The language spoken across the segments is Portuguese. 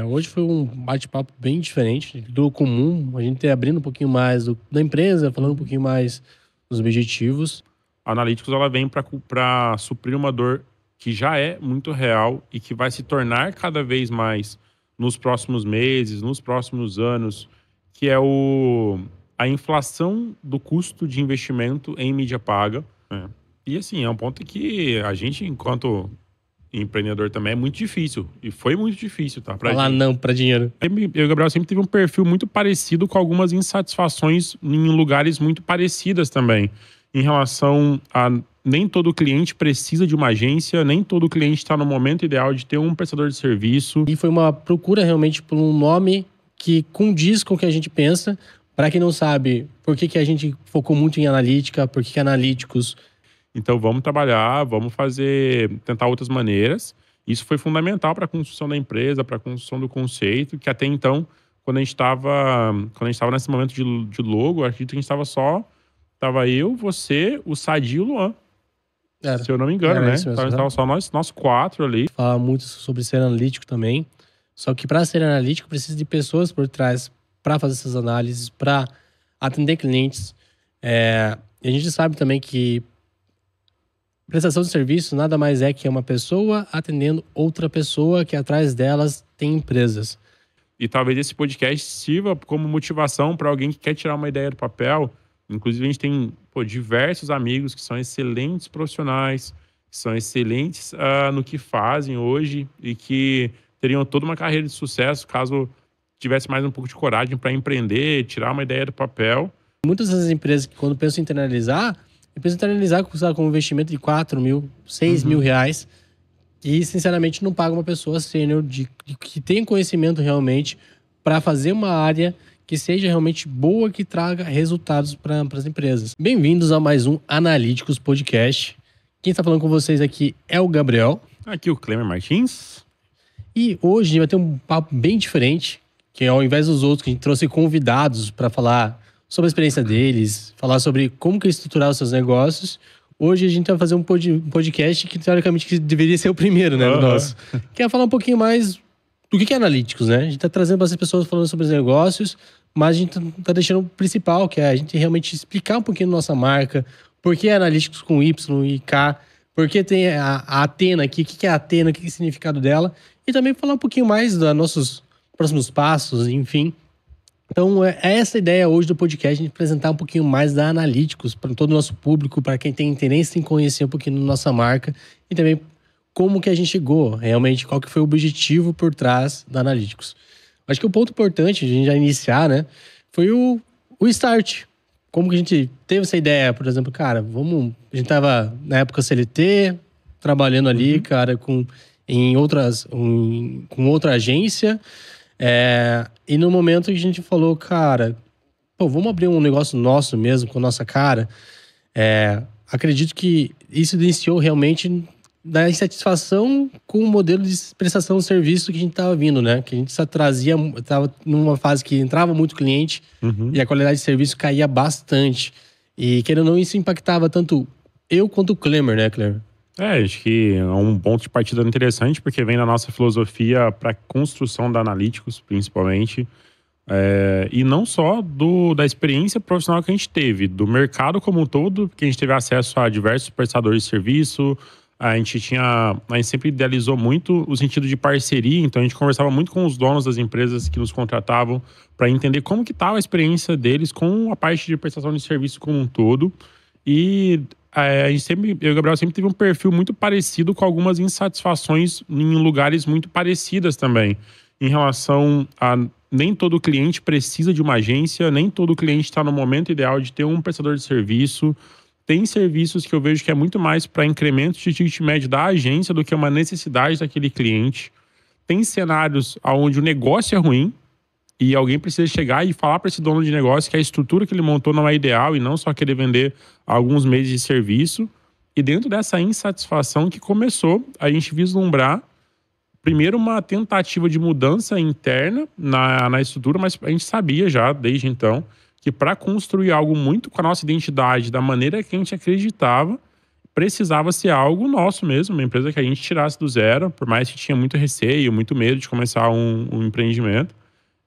Hoje foi um bate-papo bem diferente do comum. A gente abrindo um pouquinho mais da empresa, falando um pouquinho mais dos objetivos. A Analytics ela vem para suprir uma dor que já é muito real e que vai se tornar cada vez mais nos próximos meses, nos próximos anos, que é a inflação do custo de investimento em mídia paga. E assim, é um ponto que a gente, enquanto empreendedor também, é muito difícil. E foi muito difícil, tá? Falar não para dinheiro. Eu e o Gabriel sempre teve um perfil muito parecido, com algumas insatisfações em lugares muito parecidas também. Em relação a nem todo cliente precisa de uma agência, nem todo cliente está no momento ideal de ter um prestador de serviço. E foi uma procura realmente por um nome que condiz com o que a gente pensa. Para quem não sabe, por que a gente focou muito em analítica, por que analíticos. Então vamos trabalhar, vamos tentar outras maneiras. Isso foi fundamental para a construção da empresa, para a construção do conceito, que até então, quando a gente estava nesse momento de logo, acredito que a gente Tava eu, você, o Sadi e o Luan. Se eu não me engano, né? Então estava só nós quatro ali. Fala muito sobre ser analítico também. Só que para ser analítico, precisa de pessoas por trás para fazer essas análises, para atender clientes. E a gente sabe também que prestação de serviço nada mais é que uma pessoa atendendo outra pessoa, que atrás delas tem empresas. E talvez esse podcast sirva como motivação para alguém que quer tirar uma ideia do papel. Inclusive, a gente tem diversos amigos que são excelentes profissionais, que são excelentes no que fazem hoje e que teriam toda uma carreira de sucesso caso tivesse mais um pouco de coragem para empreender, tirar uma ideia do papel. Muitas das empresas que, quando pensam em internalizar com um investimento de 4 mil, 6 mil reais e, sinceramente, não paga uma pessoa sênior que tem conhecimento realmente para fazer uma área que seja realmente boa, que traga resultados para as empresas. Bem-vindos a mais um Analíticos Podcast. Quem está falando com vocês aqui é o Gabriel. Aqui o Clemer Martins. E hoje a gente vai ter um papo bem diferente, que ao invés dos outros, que a gente trouxe convidados para falar sobre a experiência deles, falar sobre como que estruturar os seus negócios. Hoje a gente vai fazer um podcast que, teoricamente, deveria ser o primeiro, né, do nosso. Que é falar um pouquinho mais do que é analíticos, né? A gente está trazendo bastante pessoas falando sobre os negócios, mas a gente tá deixando o principal, que é a gente realmente explicar um pouquinho da nossa marca, por que é analíticos com Y e K, por que tem a Athena aqui, o que é a Athena, o que é o significado dela, e também falar um pouquinho mais dos nossos próximos passos, enfim. Então, é essa a ideia hoje do podcast, a gente apresentar um pouquinho mais da Analíticos para todo o nosso público, para quem tem interesse em conhecer um pouquinho da nossa marca e também como que a gente chegou, realmente, qual que foi o objetivo por trás da Analíticos. Acho que o ponto importante, a gente já iniciar, né, foi o start. Como que a gente teve essa ideia, por exemplo, cara, a gente tava na época CLT, trabalhando ali, cara, com outra agência, e no momento que a gente falou, cara, vamos abrir um negócio nosso mesmo, com a nossa cara. Acredito que isso iniciou realmente da insatisfação com o modelo de prestação de serviço que a gente estava vindo, né? Que a gente só estava numa fase que entrava muito cliente e a qualidade de serviço caía bastante. E, querendo ou não, isso impactava tanto eu quanto o Clemer, né, Clemer? Acho que é um ponto de partida interessante, porque vem da nossa filosofia para a construção da Analíticos, principalmente. E não só da experiência profissional que a gente teve, do mercado como um todo, que a gente teve acesso a diversos prestadores de serviço. A gente sempre idealizou muito o sentido de parceria, então a gente conversava muito com os donos das empresas que nos contratavam para entender como que estava a experiência deles com a parte de prestação de serviço como um todo. E eu e o Gabriel sempre teve um perfil muito parecido, com algumas insatisfações em lugares muito parecidas também. Em relação a nem todo cliente precisa de uma agência, nem todo cliente está no momento ideal de ter um prestador de serviço. Tem serviços que eu vejo que é muito mais para incremento de ticket médio da agência do que uma necessidade daquele cliente. Tem cenários onde o negócio é ruim e alguém precisa chegar e falar para esse dono de negócio que a estrutura que ele montou não é ideal e não só querer vender alguns meses de serviço. E dentro dessa insatisfação que começou a gente vislumbrar, primeiro, uma tentativa de mudança interna na estrutura, mas a gente sabia já desde então que para construir algo muito com a nossa identidade, da maneira que a gente acreditava, precisava ser algo nosso mesmo, uma empresa que a gente tirasse do zero, por mais que tinha muito receio, muito medo de começar um empreendimento.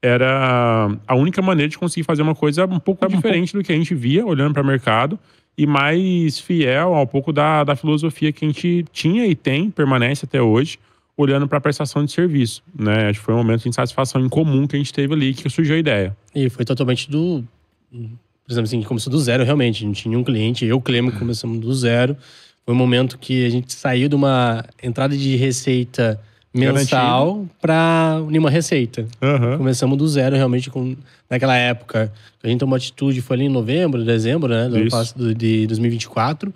Era a única maneira de conseguir fazer uma coisa um pouco diferente do que a gente via olhando para o mercado e mais fiel ao pouco da filosofia que a gente tinha e tem, permanece até hoje, olhando para a prestação de serviço, né? Acho que foi um momento de insatisfação em comum que a gente teve ali, que surgiu a ideia. E foi totalmente por exemplo assim, começou do zero realmente, não tinha nenhum cliente, eu e o Clemer começamos do zero. Foi um momento que a gente saiu de uma entrada de receita mensal para nenhuma receita. Começamos do zero realmente naquela época. A gente tomou atitude, foi ali em novembro, dezembro, né? De 2024.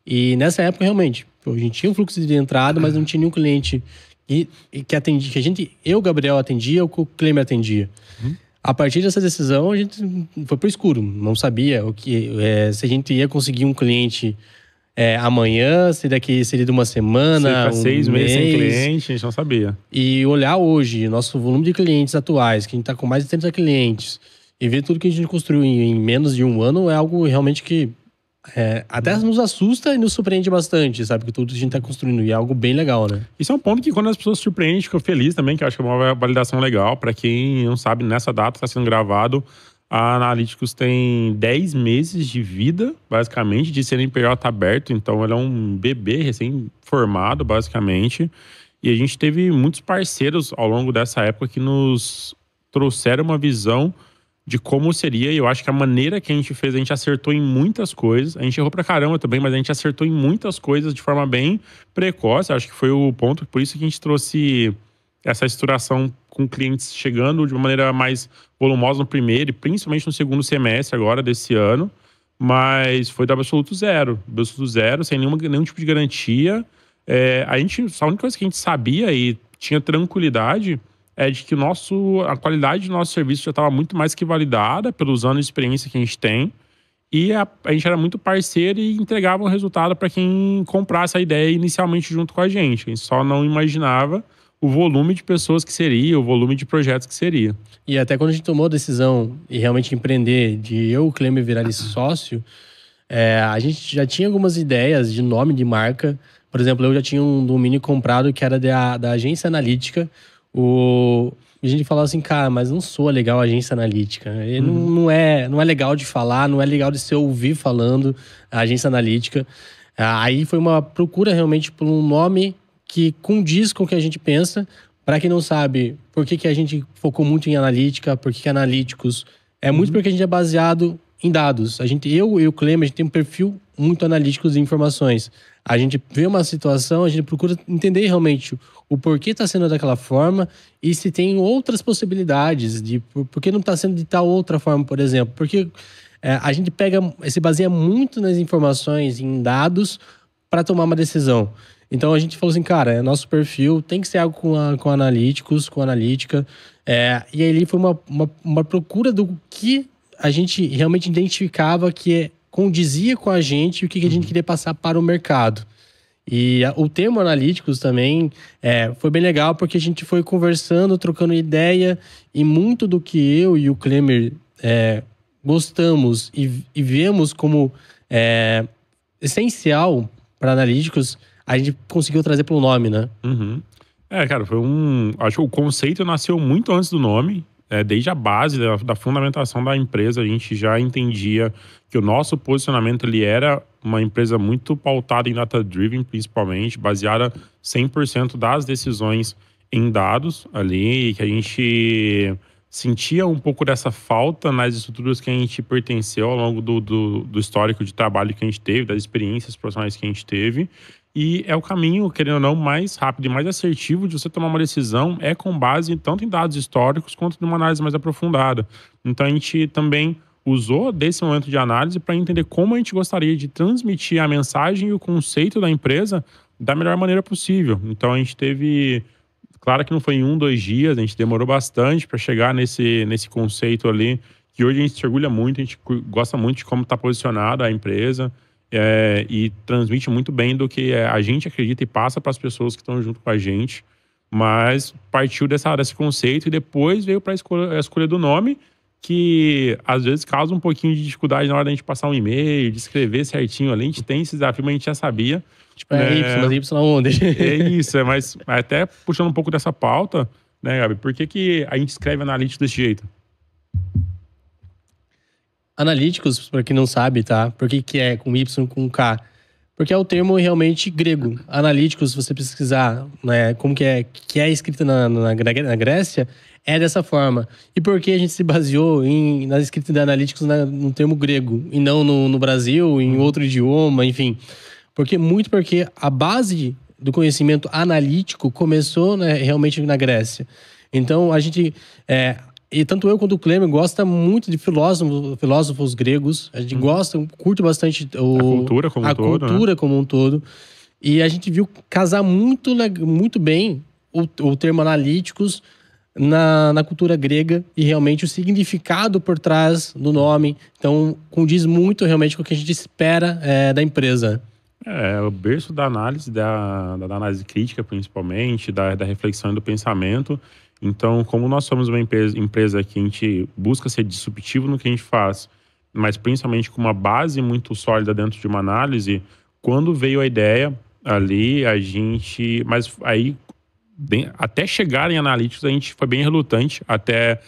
E nessa época, realmente, a gente tinha um fluxo de entrada, mas não tinha nenhum cliente que atendia, eu, Gabriel, atendia ou que o Clemer atendia. A partir dessa decisão, a gente foi pro escuro. Não sabia se a gente ia conseguir um cliente amanhã, se daqui seria de uma semana, 6 meses sem cliente, a gente não sabia. E olhar hoje, nosso volume de clientes atuais, que a gente tá com mais de 30 clientes, e ver tudo que a gente construiu em menos de um ano é algo realmente que até nos assusta e nos surpreende bastante, sabe? Que tudo que a gente tá construindo, e é algo bem legal, né? Isso é um ponto que quando as pessoas surpreendem, ficam felizes também, que eu acho que é uma validação legal. Para quem não sabe, nessa data está sendo gravado, a Analytics tem 10 meses de vida, basicamente, de CNPJ aberto. Então, ela é um bebê recém-formado, basicamente. E a gente teve muitos parceiros ao longo dessa época que nos trouxeram uma visão de como seria. E eu acho que a maneira que a gente fez, a gente acertou em muitas coisas. A gente errou pra caramba também, mas a gente acertou em muitas coisas de forma bem precoce. Acho que foi o ponto, por isso que a gente trouxe essa estruturação com clientes chegando de uma maneira mais volumosa no primeiro e principalmente no segundo semestre agora desse ano. Mas foi do absoluto zero, sem nenhum tipo de garantia. A única coisa que a gente sabia e tinha tranquilidade é de que a qualidade do nosso serviço já estava muito mais que validada pelos anos de experiência que a gente tem. E a gente era muito parceiro e entregava um resultado para quem comprasse a ideia inicialmente junto com a gente. A gente só não imaginava o volume de pessoas que seria, o volume de projetos que seria. E até quando a gente tomou a decisão e realmente empreender, de eu e o Clemer virar esse sócio, a gente já tinha algumas ideias de nome de marca. Por exemplo, eu já tinha um domínio comprado que era da agência analítica. A gente falava assim, cara, mas não soa legal a agência analítica. Não é legal de falar, não é legal de se ouvir falando a agência analítica. Aí foi uma procura realmente por um nome que condiz com o que a gente pensa. Para quem não sabe, por que a gente focou muito em analítica, por que analíticos? É muito porque a gente é baseado em dados. Eu e o Clemer, a gente tem um perfil muito analítico de informações. A gente vê uma situação, a gente procura entender realmente o porquê está sendo daquela forma e se tem outras possibilidades de por que não está sendo de tal outra forma, por exemplo. Porque a gente se baseia muito nas informações, em dados, para tomar uma decisão. Então a gente falou assim, cara, nosso perfil tem que ser algo com analíticos, com analítica. E aí ali foi uma procura do que a gente realmente identificava que condizia com a gente e o que a gente queria passar para o mercado. E o termo analíticos também foi bem legal porque a gente foi conversando, trocando ideia e muito do que eu e o Clemer gostamos e vemos como essencial para analíticos, a gente conseguiu trazer pelo nome, né? Cara, acho que o conceito nasceu muito antes do nome. Desde a base da fundamentação da empresa, a gente já entendia que o nosso posicionamento ali era uma empresa muito pautada em data-driven, principalmente, baseada 100% das decisões em dados ali, que a gente sentia um pouco dessa falta nas estruturas que a gente pertenceu ao longo do histórico de trabalho que a gente teve, das experiências profissionais que a gente teve. E é o caminho, querendo ou não, mais rápido e mais assertivo de você tomar uma decisão com base tanto em dados históricos quanto em uma análise mais aprofundada. Então a gente também usou desse momento de análise para entender como a gente gostaria de transmitir a mensagem e o conceito da empresa da melhor maneira possível. Então a gente teve... Claro que não foi em 2 dias, a gente demorou bastante para chegar nesse conceito ali, que hoje a gente se orgulha muito, a gente gosta muito de como está posicionada a empresa. E transmite muito bem do que a gente acredita e passa para as pessoas que estão junto com a gente. Mas partiu desse conceito e depois veio para a escolha do nome, que às vezes causa um pouquinho de dificuldade na hora da gente passar um e-mail, de escrever certinho ali. A gente tem esse desafio, mas a gente já sabia. Tipo, é Y, mas Y onde? É isso, mas até puxando um pouco dessa pauta, né, Gabi? Por que a gente escreve analítico desse jeito? Analíticos, pra quem não sabe, tá? Por que é com Y, com K? Porque é o termo realmente grego. Analíticos, se você pesquisar, né, como que é escrito na Grécia, é dessa forma. E por que a gente se baseou na escrita de analíticos no termo grego, e não no Brasil, em outro idioma, enfim. Porque a base do conhecimento analítico começou, né, realmente na Grécia. Então, a gente... E tanto eu quanto o Clemer gosta muito de filósofos gregos. A gente curte bastante a cultura como um todo. E a gente viu casar muito bem o termo analíticos na cultura grega e realmente o significado por trás do nome. Então, condiz muito realmente com o que a gente espera da empresa. O berço da análise, da análise crítica, principalmente, da reflexão e do pensamento. Então, como nós somos uma empresa que a gente busca ser disruptivo no que a gente faz, mas principalmente com uma base muito sólida dentro de uma análise, quando veio a ideia ali, a gente... Mas aí, até chegar em analíticos, a gente foi bem relutante, até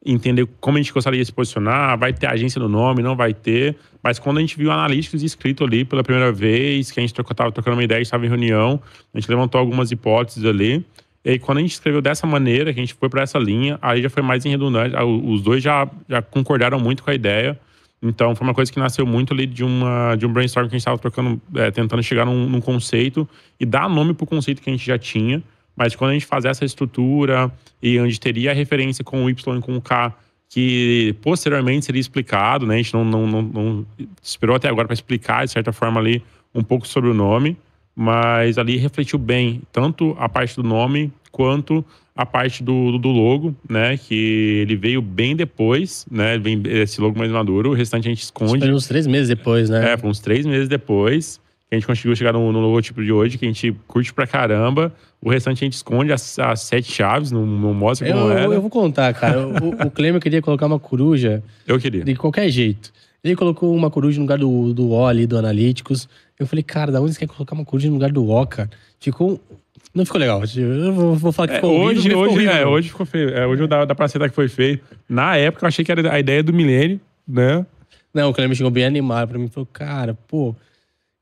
entender como a gente gostaria de se posicionar, vai ter agência no nome, não vai ter. Mas quando a gente viu analíticos escrito ali pela primeira vez, que a gente estava trocando uma ideia, estava em reunião, a gente levantou algumas hipóteses ali. E aí, quando a gente escreveu dessa maneira, que a gente foi para essa linha, aí já foi mais em redundância. Os dois já concordaram muito com a ideia. Então, foi uma coisa que nasceu muito ali de um brainstorm que a gente estava trocando, tentando chegar num conceito e dar nome para o conceito que a gente já tinha. Mas quando a gente faz essa estrutura e onde teria a referência com o Y e com o K, que posteriormente seria explicado, né? A gente não esperou até agora para explicar, de certa forma, ali um pouco sobre o nome. Mas ali refletiu bem tanto a parte do nome quanto a parte do logo, né? Que ele veio bem depois, né? Vem esse logo mais maduro, o restante a gente esconde. Foi uns 3 meses depois, né? Foi uns 3 meses depois que a gente conseguiu chegar no logotipo de hoje, que a gente curte pra caramba. O restante a gente esconde as 7 chaves, não mostra como era. Eu vou contar, cara. O Clemer queria colocar uma coruja. Eu queria. De qualquer jeito. Ele colocou uma coruja no lugar do O ali, do Analíticos. Eu falei, cara, da onde você quer colocar uma coruja no lugar do O, cara? Não ficou legal. Eu vou falar que ficou horrível. Hoje ficou feio. Hoje dá pra aceitar que foi feio. Na época, eu achei que era a ideia do milênio, né? Não, o Clemer chegou bem animado pra mim. Falou, cara,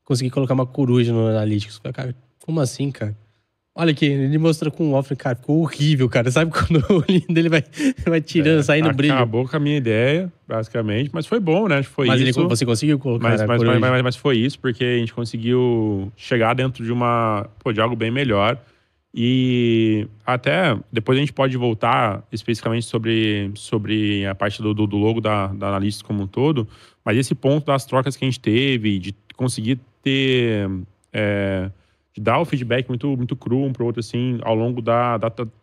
consegui colocar uma coruja no Analytics. Eu falei, cara, como assim, cara? Olha aqui, ele mostrou com o off, cara, ficou horrível, cara. Sabe quando o olhinho dele vai tirando, saindo brilho? Acabou com a minha ideia, basicamente, mas foi bom, né? Foi mas isso. Você conseguiu colocar mas foi isso, porque a gente conseguiu chegar dentro de algo bem melhor. E até depois a gente pode voltar especificamente sobre a parte do logo da Analytics como um todo, mas esse ponto das trocas que a gente teve, de conseguir ter... de dar o feedback muito cru um pro outro, assim, ao longo da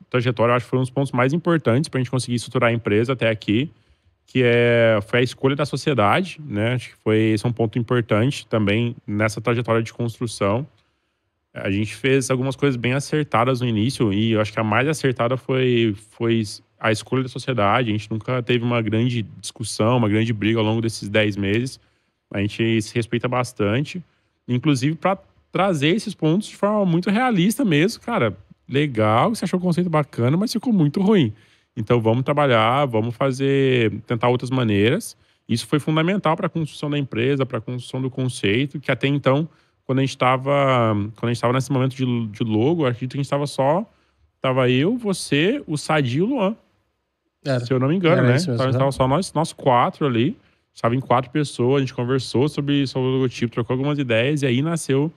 trajetória, eu acho que foi um dos pontos mais importantes pra gente conseguir estruturar a empresa até aqui, que foi a escolha da sociedade, né? Acho que esse é um ponto importante também nessa trajetória de construção. A gente fez algumas coisas bem acertadas no início, e eu acho que a mais acertada foi a escolha da sociedade. A gente nunca teve uma grande discussão, uma grande briga ao longo desses 10 meses. A gente se respeita bastante, inclusive para trazer esses pontos de forma muito realista mesmo. Cara, legal, você achou o conceito bacana, mas ficou muito ruim. Então vamos trabalhar, vamos tentar outras maneiras. Isso foi fundamental para a construção da empresa, para a construção do conceito, que até então, quando a gente estava nesse momento de logo, acredito que a gente estava eu, você, o Sadi e o Luan. Se eu não me engano, né? Estava só nós 4 ali. Estava em 4 pessoas, a gente conversou sobre o logotipo, trocou algumas ideias, e aí nasceu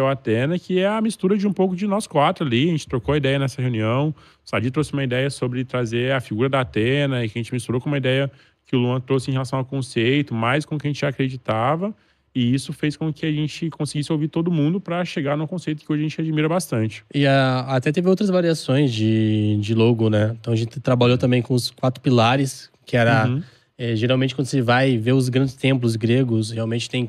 a Athena, que é a mistura de um pouco de nós 4 ali. A gente trocou ideia nessa reunião. O Sadi trouxe uma ideia sobre trazer a figura da Athena, e que a gente misturou com uma ideia que o Luan trouxe em relação ao conceito, mais com o que a gente já acreditava. E isso fez com que a gente conseguisse ouvir todo mundo para chegar no conceito que hoje a gente admira bastante. E até teve outras variações de logo, né? Então a gente trabalhou também com os 4 pilares, que era... geralmente, quando você vai ver os grandes templos gregos, realmente tem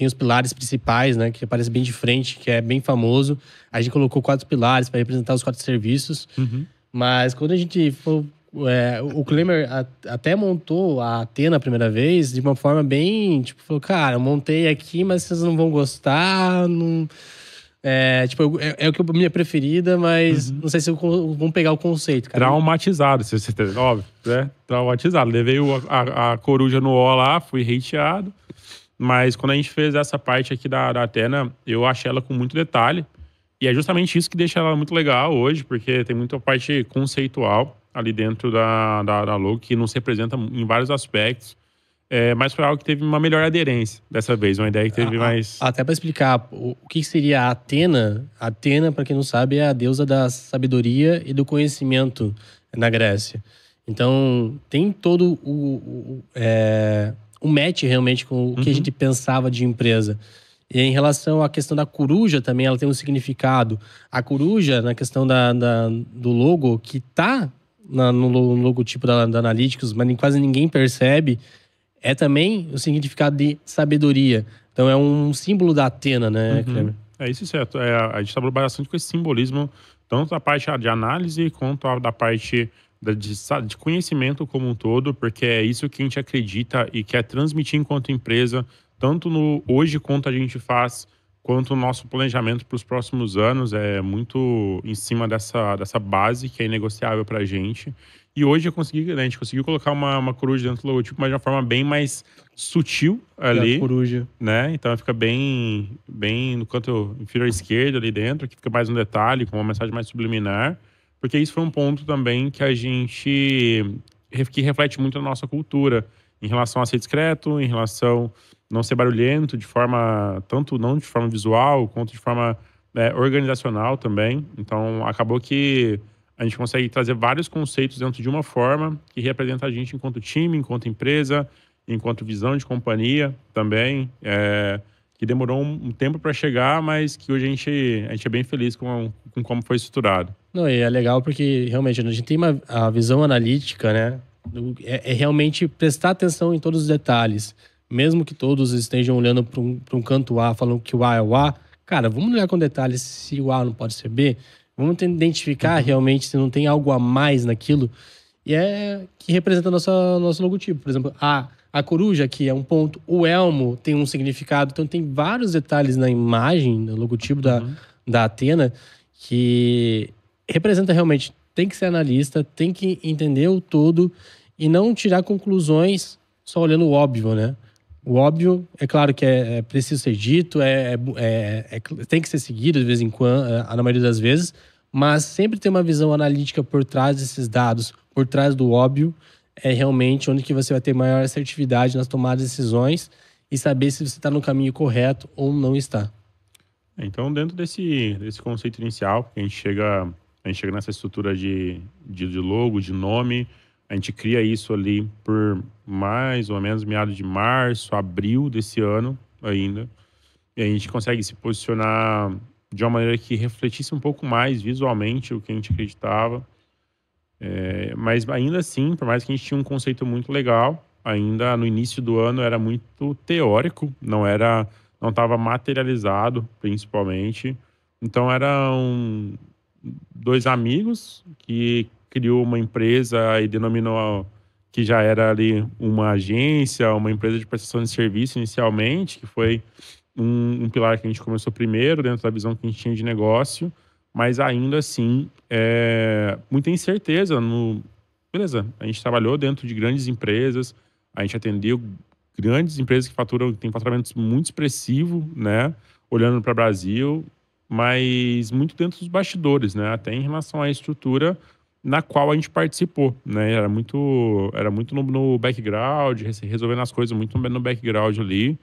os pilares principais, né? Que aparece bem de frente, que é bem famoso. A gente colocou 4 pilares para representar os 4 serviços. Mas quando a gente for o Klemer até montou a Athena a primeira vez de uma forma bem, tipo, falou, cara, eu montei aqui, mas vocês não vão gostar, não... tipo, a minha preferida, mas não sei se vão pegar o conceito, cara. Traumatizado, se você tem, óbvio, né? Traumatizado. Levei a coruja no O lá, fui hateado. Mas quando a gente fez essa parte aqui da Athena, eu achei ela com muito detalhe. E é justamente isso que deixa ela muito legal hoje, porque tem muita parte conceitual ali dentro da logo, que nos representa em vários aspectos. Mas foi algo que teve uma melhor aderência dessa vez, uma ideia que teve mais... Até para explicar o que seria a Athena. A Athena, para quem não sabe, é a deusa da sabedoria e do conhecimento na Grécia. Então, tem todo o match realmente com o que a gente pensava de empresa. E em relação à questão da coruja também, ela tem um significado. A coruja, na questão do logo, que tá no logotipo da Analytics, mas quase ninguém percebe, é também o significado de sabedoria. Então é um símbolo da Athena, né, Klemer? É isso, certo. A gente trabalhou bastante com esse simbolismo, tanto da parte de análise, quanto da parte de conhecimento como um todo, porque é isso que a gente acredita e quer transmitir enquanto empresa, tanto no hoje quanto a gente faz, quanto o nosso planejamento para os próximos anos, é muito em cima dessa base que é inegociável para a gente. E hoje a gente conseguiu colocar uma coruja dentro do logotipo, mas de uma forma bem mais sutil ali. A coruja. Né? Então fica bem no canto inferior esquerdo ali dentro, que fica mais um detalhe, com uma mensagem mais subliminar. Porque isso foi um ponto também que que reflete muito na nossa cultura, em relação a ser discreto, em relação a não ser barulhento, tanto não de forma visual, quanto de forma organizacional também. Então, acabou que a gente consegue trazer vários conceitos dentro de uma forma que representa a gente enquanto time, enquanto empresa, enquanto visão de companhia também, que demorou um tempo para chegar, mas que hoje a gente é bem feliz com como foi estruturado. Não, e é legal porque realmente a gente tem a visão analítica, né? É realmente prestar atenção em todos os detalhes. Mesmo que todos estejam olhando para um canto A, falando que o A é o A, cara, vamos olhar com detalhes se o A não pode ser B. Vamos identificar realmente se não tem algo a mais naquilo. E é que representa nosso logotipo. Por exemplo, a coruja, que é um ponto, o elmo tem um significado. Então tem vários detalhes na imagem, no logotipo da Athena, que representa realmente, tem que ser analista, tem que entender o todo e não tirar conclusões só olhando o óbvio, né? O óbvio, é claro que é preciso ser dito, tem que ser seguido de vez em quando, na maioria das vezes, mas sempre ter uma visão analítica por trás desses dados, por trás do óbvio, é realmente onde que você vai ter maior assertividade nas tomadas de decisões e saber se você está no caminho correto ou não está. Então, dentro desse conceito inicial, a gente chega nessa estrutura de logo, de nome, a gente cria isso ali por mais ou menos meados de março, abril desse ano ainda. E a gente consegue se posicionar de uma maneira que refletisse um pouco mais visualmente o que a gente acreditava. Mas ainda assim, por mais que a gente tinha um conceito muito legal, ainda no início do ano era muito teórico, não estava materializado, principalmente. Então eram 2 amigos que criou uma empresa e denominou que já era ali uma agência, uma empresa de prestação de serviço inicialmente, que foi um pilar que a gente começou primeiro dentro da visão que a gente tinha de negócio, mas ainda assim, muita incerteza. Beleza, a gente trabalhou dentro de grandes empresas, a gente atendeu grandes empresas que têm faturamentos muito expressivos, né? Olhando para o Brasil, mas muito dentro dos bastidores, né? Até em relação à estrutura na qual a gente participou, né? Era muito no background, resolvendo as coisas muito no background ali.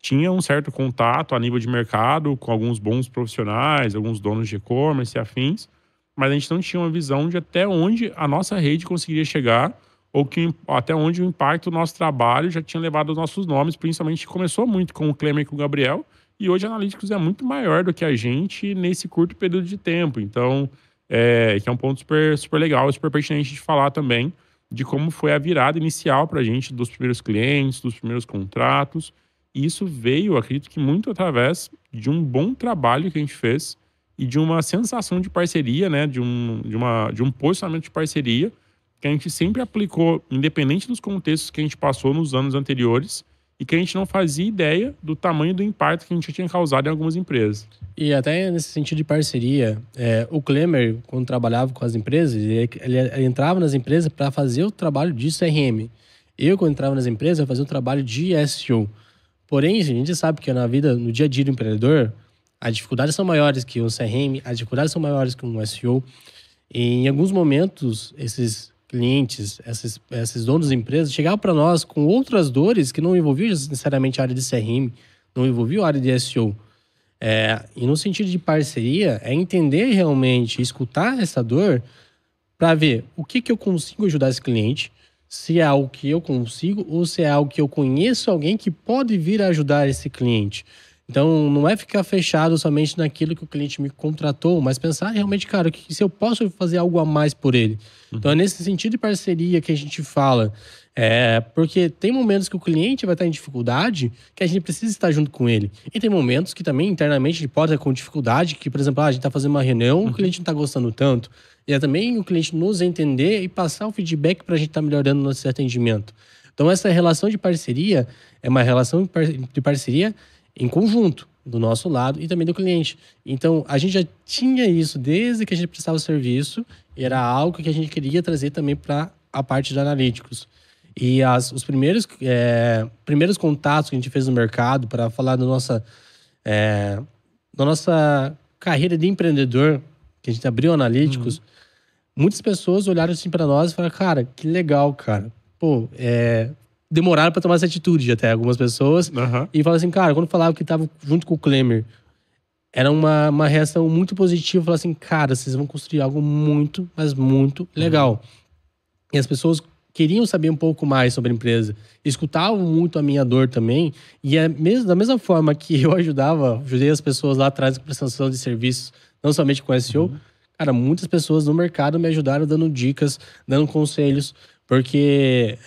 Tinha um certo contato a nível de mercado com alguns bons profissionais, alguns donos de e-commerce e afins, mas a gente não tinha uma visão de até onde a nossa rede conseguiria chegar ou até onde o impacto do nosso trabalho já tinha levado os nossos nomes. Principalmente começou muito com o Klemer e com o Gabriel, e hoje a Analytics é muito maior do que a gente nesse curto período de tempo. Então, que é um ponto super, super legal, super pertinente de falar também de como foi a virada inicial para a gente dos primeiros clientes, dos primeiros contratos. E isso veio, acredito que muito através de um bom trabalho que a gente fez e de uma sensação de parceria, né? De um posicionamento de parceria que a gente sempre aplicou, independente dos contextos que a gente passou nos anos anteriores, e que a gente não fazia ideia do tamanho do impacto que a gente tinha causado em algumas empresas. E até nesse sentido de parceria, o Klemer, quando trabalhava com as empresas, ele entrava nas empresas para fazer o trabalho de CRM. Eu, quando entrava nas empresas, eu fazia o trabalho de SEO. Porém, a gente sabe que na vida, no dia a dia do empreendedor, as dificuldades são maiores que um CRM, as dificuldades são maiores que um SEO. E em alguns momentos, esses clientes, esses donos de empresas, chegavam para nós com outras dores que não envolviam necessariamente a área de CRM, não envolviam a área de SEO. E no sentido de parceria, é entender realmente, escutar essa dor para ver o que eu consigo ajudar esse cliente, se é algo que eu consigo ou se é algo que eu conheço alguém que pode vir a ajudar esse cliente. Então, não é ficar fechado somente naquilo que o cliente me contratou, mas pensar realmente, cara, se eu posso fazer algo a mais por ele. Então, é nesse sentido de parceria que a gente fala. Porque tem momentos que o cliente vai estar em dificuldade que a gente precisa estar junto com ele. E tem momentos que também, internamente, ele pode estar com dificuldade, que, por exemplo, a gente está fazendo uma reunião, o cliente não está gostando tanto. E é também o cliente nos entender e passar o feedback para a gente estar melhorando o nosso atendimento. Então, essa relação de parceria é uma relação de parceria em conjunto, do nosso lado e também do cliente. Então, a gente já tinha isso desde que a gente prestava o serviço e era algo que a gente queria trazer também para a parte de analíticos. E os primeiros contatos que a gente fez no mercado para falar da nossa carreira de empreendedor, que a gente abriu analíticos, muitas pessoas olharam assim para nós e falaram, cara, que legal, cara. Pô, demoraram para tomar essa atitude até algumas pessoas. E falaram assim, cara, quando falava que estava junto com o Klemer, era uma reação muito positiva. Falaram assim, cara, vocês vão construir algo muito, mas muito legal. E as pessoas queriam saber um pouco mais sobre a empresa. Escutavam muito a minha dor também. E da mesma forma que eu ajudei as pessoas lá atrás com prestação de serviços, não somente com SEO, cara, muitas pessoas no mercado me ajudaram dando dicas, dando conselhos. Porque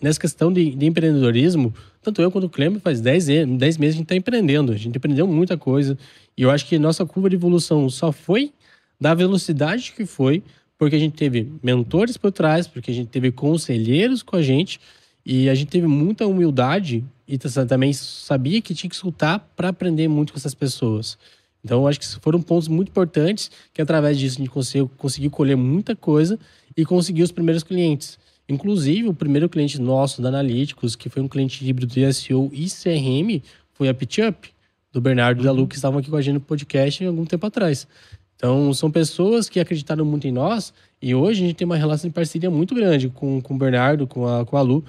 nessa questão de empreendedorismo, tanto eu quanto o Klemer faz 10 meses a gente está empreendendo. A gente aprendeu muita coisa. E eu acho que nossa curva de evolução só foi da velocidade que foi, porque a gente teve mentores por trás, porque a gente teve conselheiros com a gente, e a gente teve muita humildade e também sabia que tinha que escutar para aprender muito com essas pessoas. Então, eu acho que foram pontos muito importantes, que através disso a gente conseguiu colher muita coisa e conseguir os primeiros clientes. Inclusive, o primeiro cliente nosso da Analytics, que foi um cliente híbrido de SEO e CRM, foi a PitchUp, do Bernardo e da Lu, que estavam aqui com a gente no podcast há algum tempo atrás. Então, são pessoas que acreditaram muito em nós e hoje a gente tem uma relação de parceria muito grande com o Bernardo, com a Lu.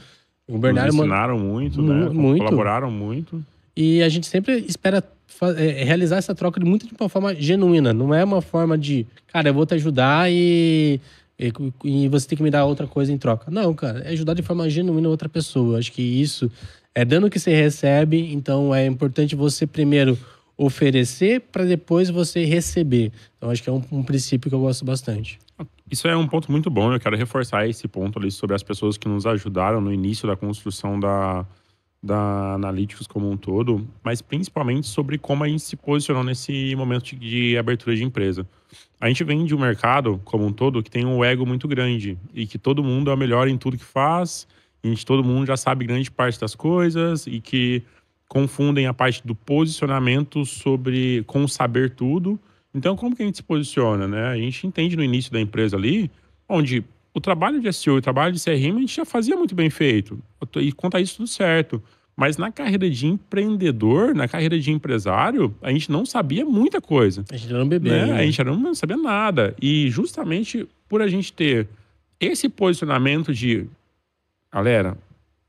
O Bernardo nos ensinaram muito, né? Colaboraram muito. E a gente sempre espera realizar essa troca de uma forma genuína. Não é uma forma de, cara, eu vou te ajudar e você tem que me dar outra coisa em troca. Não, cara, é ajudar de forma genuína outra pessoa. Acho que isso é dando o que você recebe, então é importante você primeiro oferecer para depois você receber. Então acho que é um princípio que eu gosto bastante. Isso é um ponto muito bom, eu quero reforçar esse ponto ali sobre as pessoas que nos ajudaram no início da construção da Analytics como um todo, mas principalmente sobre como a gente se posicionou nesse momento de abertura de empresa. A gente vem de um mercado como um todo que tem um ego muito grande e que todo mundo é o melhor em tudo que faz, e todo mundo já sabe grande parte das coisas e que confundem a parte do posicionamento com o saber tudo. Então, como que a gente se posiciona, né? A gente entende no início da empresa ali, onde o trabalho de SEO e o trabalho de CRM a gente já fazia muito bem feito. E quanto a isso, tudo certo. Mas na carreira de empreendedor, na carreira de empresário, a gente não sabia muita coisa. A gente era um bebê. Né? A gente não sabia nada. E justamente por a gente ter esse posicionamento de... Galera,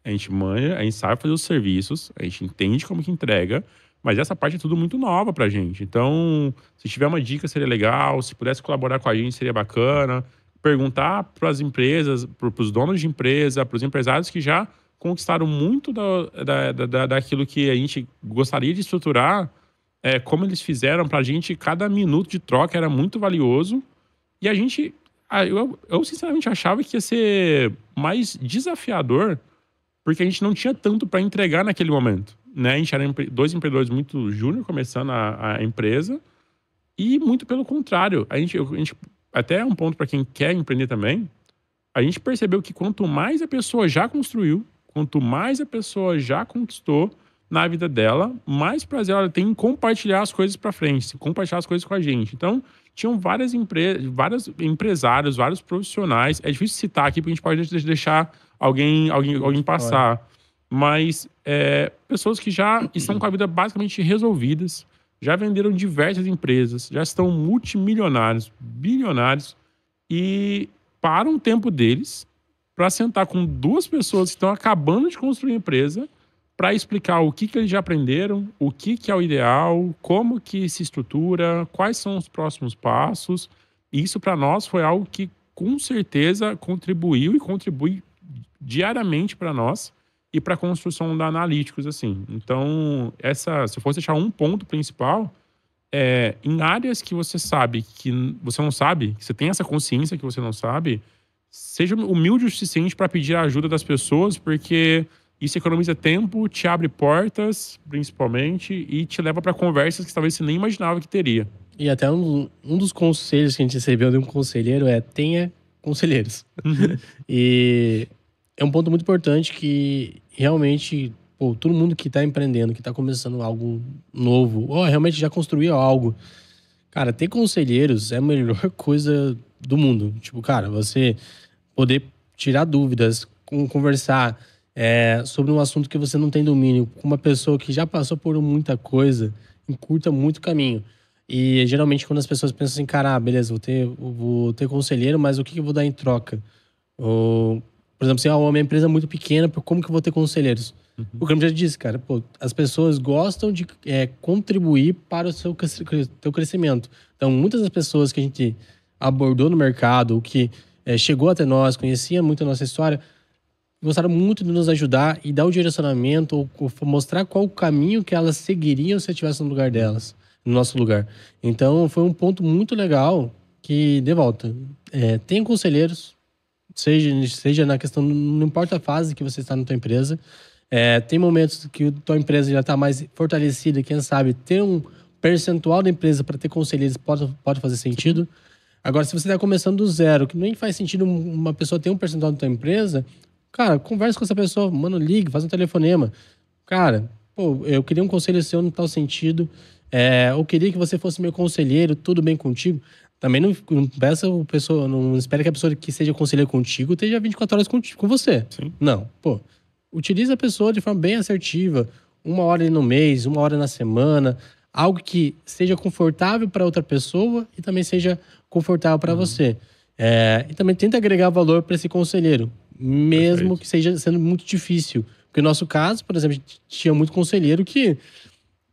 a gente manja, a gente sabe fazer os serviços, a gente entende como que entrega, mas essa parte é tudo muito nova pra gente. Então, se tiver uma dica, seria legal. Se pudesse colaborar com a gente, seria bacana. Perguntar para as empresas, para os donos de empresa, para os empresários que já conquistaram muito daquilo que a gente gostaria de estruturar, como eles fizeram pra gente. Cada minuto de troca era muito valioso. E a gente... Eu sinceramente achava que ia ser mais desafiador, porque a gente não tinha tanto para entregar naquele momento, né? A gente era dois empreendedores muito júnior começando a empresa, e muito pelo contrário. A gente até um ponto para quem quer empreender também, a gente percebeu que quanto mais a pessoa já construiu, quanto mais a pessoa já conquistou na vida dela, mais prazer ela tem em compartilhar as coisas para frente, compartilhar as coisas com a gente. Então, tinham vários empresários, vários profissionais. É difícil citar aqui, porque a gente pode deixar alguém passar. Mas pessoas que já estão com a vida basicamente resolvidas, já venderam diversas empresas, já estão multimilionários, bilionários, e param o tempo deles para sentar com duas pessoas que estão acabando de construir a empresa para explicar o que eles já aprenderam, o que é o ideal, como que se estrutura, quais são os próximos passos. E isso para nós foi algo que com certeza contribuiu e contribui diariamente para nós e para a construção da Analytics, assim. Então, se eu fosse deixar um ponto principal, em áreas que você sabe que você não sabe, que você tem essa consciência que você não sabe, seja humilde o suficiente para pedir a ajuda das pessoas, porque isso economiza tempo, te abre portas, principalmente, e te leva para conversas que talvez você nem imaginava que teria. E até um dos conselhos que a gente recebeu de um conselheiro tenha conselheiros. Uhum. E é um ponto muito importante que realmente, todo mundo que está empreendendo, que está começando algo novo, ou realmente já construiu algo, cara, ter conselheiros é a melhor coisa do mundo. Tipo, cara, você poder tirar dúvidas, conversar sobre um assunto que você não tem domínio, com uma pessoa que já passou por muita coisa, encurta muito caminho. E geralmente quando as pessoas pensam assim, cara, beleza, vou ter conselheiro, mas o que eu vou dar em troca? Ou, por exemplo, se é uma empresa muito pequena, como que eu vou ter conselheiros? Uhum. O Graham já disse, cara, as pessoas gostam de contribuir para o teu crescimento. Então, muitas das pessoas que a gente abordou no mercado, ou que chegou até nós, conhecia muito a nossa história, gostaram muito de nos ajudar e dar o direcionamento ou mostrar qual o caminho que elas seguiriam se eu estivesse no lugar delas, no nosso lugar. Então, foi um ponto muito legal que, de volta, tem conselheiros, seja na questão, não importa a fase que você está na tua empresa, tem momentos que a tua empresa já está mais fortalecida, quem sabe ter um percentual da empresa para ter conselheiros pode fazer sentido. Agora, se você está começando do zero, que nem faz sentido uma pessoa ter um percentual da tua empresa, cara, conversa com essa pessoa, mano, ligue, faz um telefonema. Cara, eu queria um conselho seu no tal sentido, eu queria que você fosse meu conselheiro, tudo bem contigo? Também não peça a pessoa, não espere que a pessoa que seja conselheiro contigo esteja 24 horas com você. Sim. Não, utiliza a pessoa de forma bem assertiva, 1 hora no mês, 1 hora na semana, algo que seja confortável para outra pessoa e também seja confortável para você. E também tenta agregar valor para esse conselheiro, mesmo que seja sendo muito difícil. Porque no nosso caso, por exemplo, a gente tinha muito conselheiro que...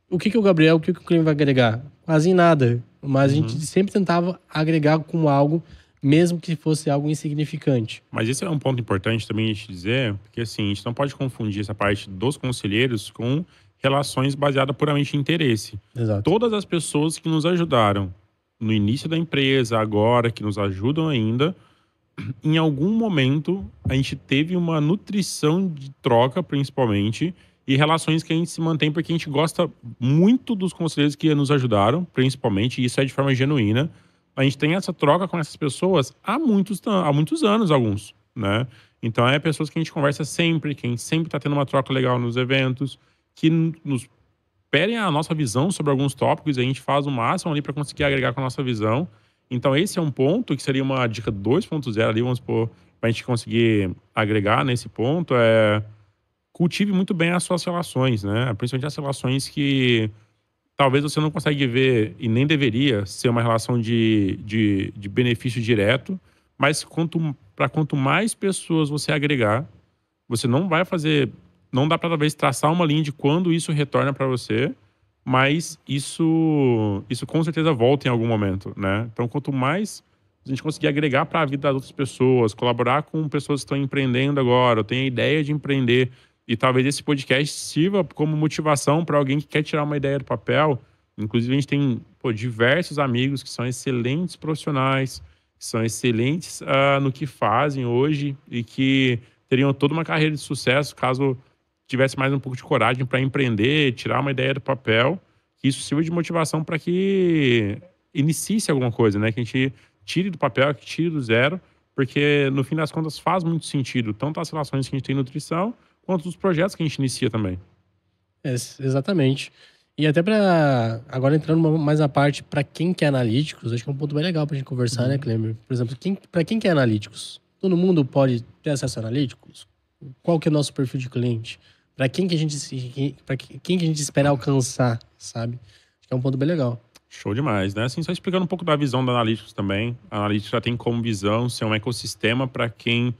O que o Gabriel, o que o cliente vai agregar? Quase nada. Mas a gente sempre tentava agregar com algo, mesmo que fosse algo insignificante. Mas esse é um ponto importante também a gente dizer, porque assim, a gente não pode confundir essa parte dos conselheiros com relações baseadas puramente em interesse. Exato. Todas as pessoas que nos ajudaram no início da empresa, agora, que nos ajudam ainda, em algum momento a gente teve uma nutrição de troca, principalmente, e relações que a gente se mantém porque a gente gosta muito dos conselheiros que nos ajudaram, principalmente, e isso é de forma genuína. A gente tem essa troca com essas pessoas há muitos anos, alguns, né? Então, pessoas que a gente conversa sempre, que a gente sempre tá tendo uma troca legal nos eventos, que nos pedem a nossa visão sobre alguns tópicos e a gente faz o máximo ali para conseguir agregar com a nossa visão. Então, esse é um ponto que seria uma dica 2.0 ali, vamos supor, pra gente conseguir agregar nesse ponto, cultive muito bem as suas relações, né? Principalmente as relações que talvez você não consegue ver e nem deveria ser uma relação de benefício direto, mas quanto mais pessoas você agregar, você não vai fazer... Não dá para talvez traçar uma linha de quando isso retorna para você, mas isso com certeza volta em algum momento, né? Então, quanto mais a gente conseguir agregar para a vida das outras pessoas, colaborar com pessoas que estão empreendendo agora, ou têm a ideia de empreender, e talvez esse podcast sirva como motivação para alguém que quer tirar uma ideia do papel. Inclusive, a gente tem diversos amigos que são excelentes profissionais, que são excelentes no que fazem hoje e que teriam toda uma carreira de sucesso caso tivesse mais um pouco de coragem para empreender, tirar uma ideia do papel. Que isso sirva de motivação para que inicie alguma coisa, né? Que a gente tire do papel, que tire do zero, porque no fim das contas faz muito sentido, tanto as relações que a gente tem em nutrição, quanto os projetos que a gente inicia também. Exatamente. E até para agora entrando mais na parte para quem quer analíticos, acho que é um ponto bem legal pra gente conversar, né, Kleber? Por exemplo, para quem quer analíticos, todo mundo pode ter acesso a analíticos? Qual que é o nosso perfil de cliente? Para quem que a gente espera alcançar, sabe? Acho que é um ponto bem legal. Show demais, né? Assim, só explicando um pouco da visão da Analytics também. A Analytics já tem como visão ser um ecossistema para quem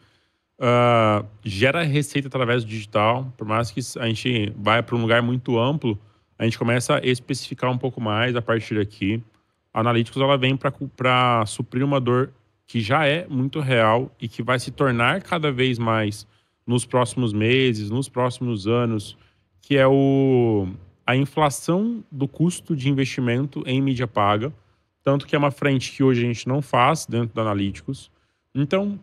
gera receita através do digital. Por mais que a gente vai para um lugar muito amplo, a gente começa a especificar um pouco mais a partir daqui. A Analytics ela vem para suprir uma dor que já é muito real e que vai se tornar cada vez mais nos próximos meses, nos próximos anos, que é a inflação do custo de investimento em mídia paga, tanto que é uma frente que hoje a gente não faz dentro da Analytics. Então,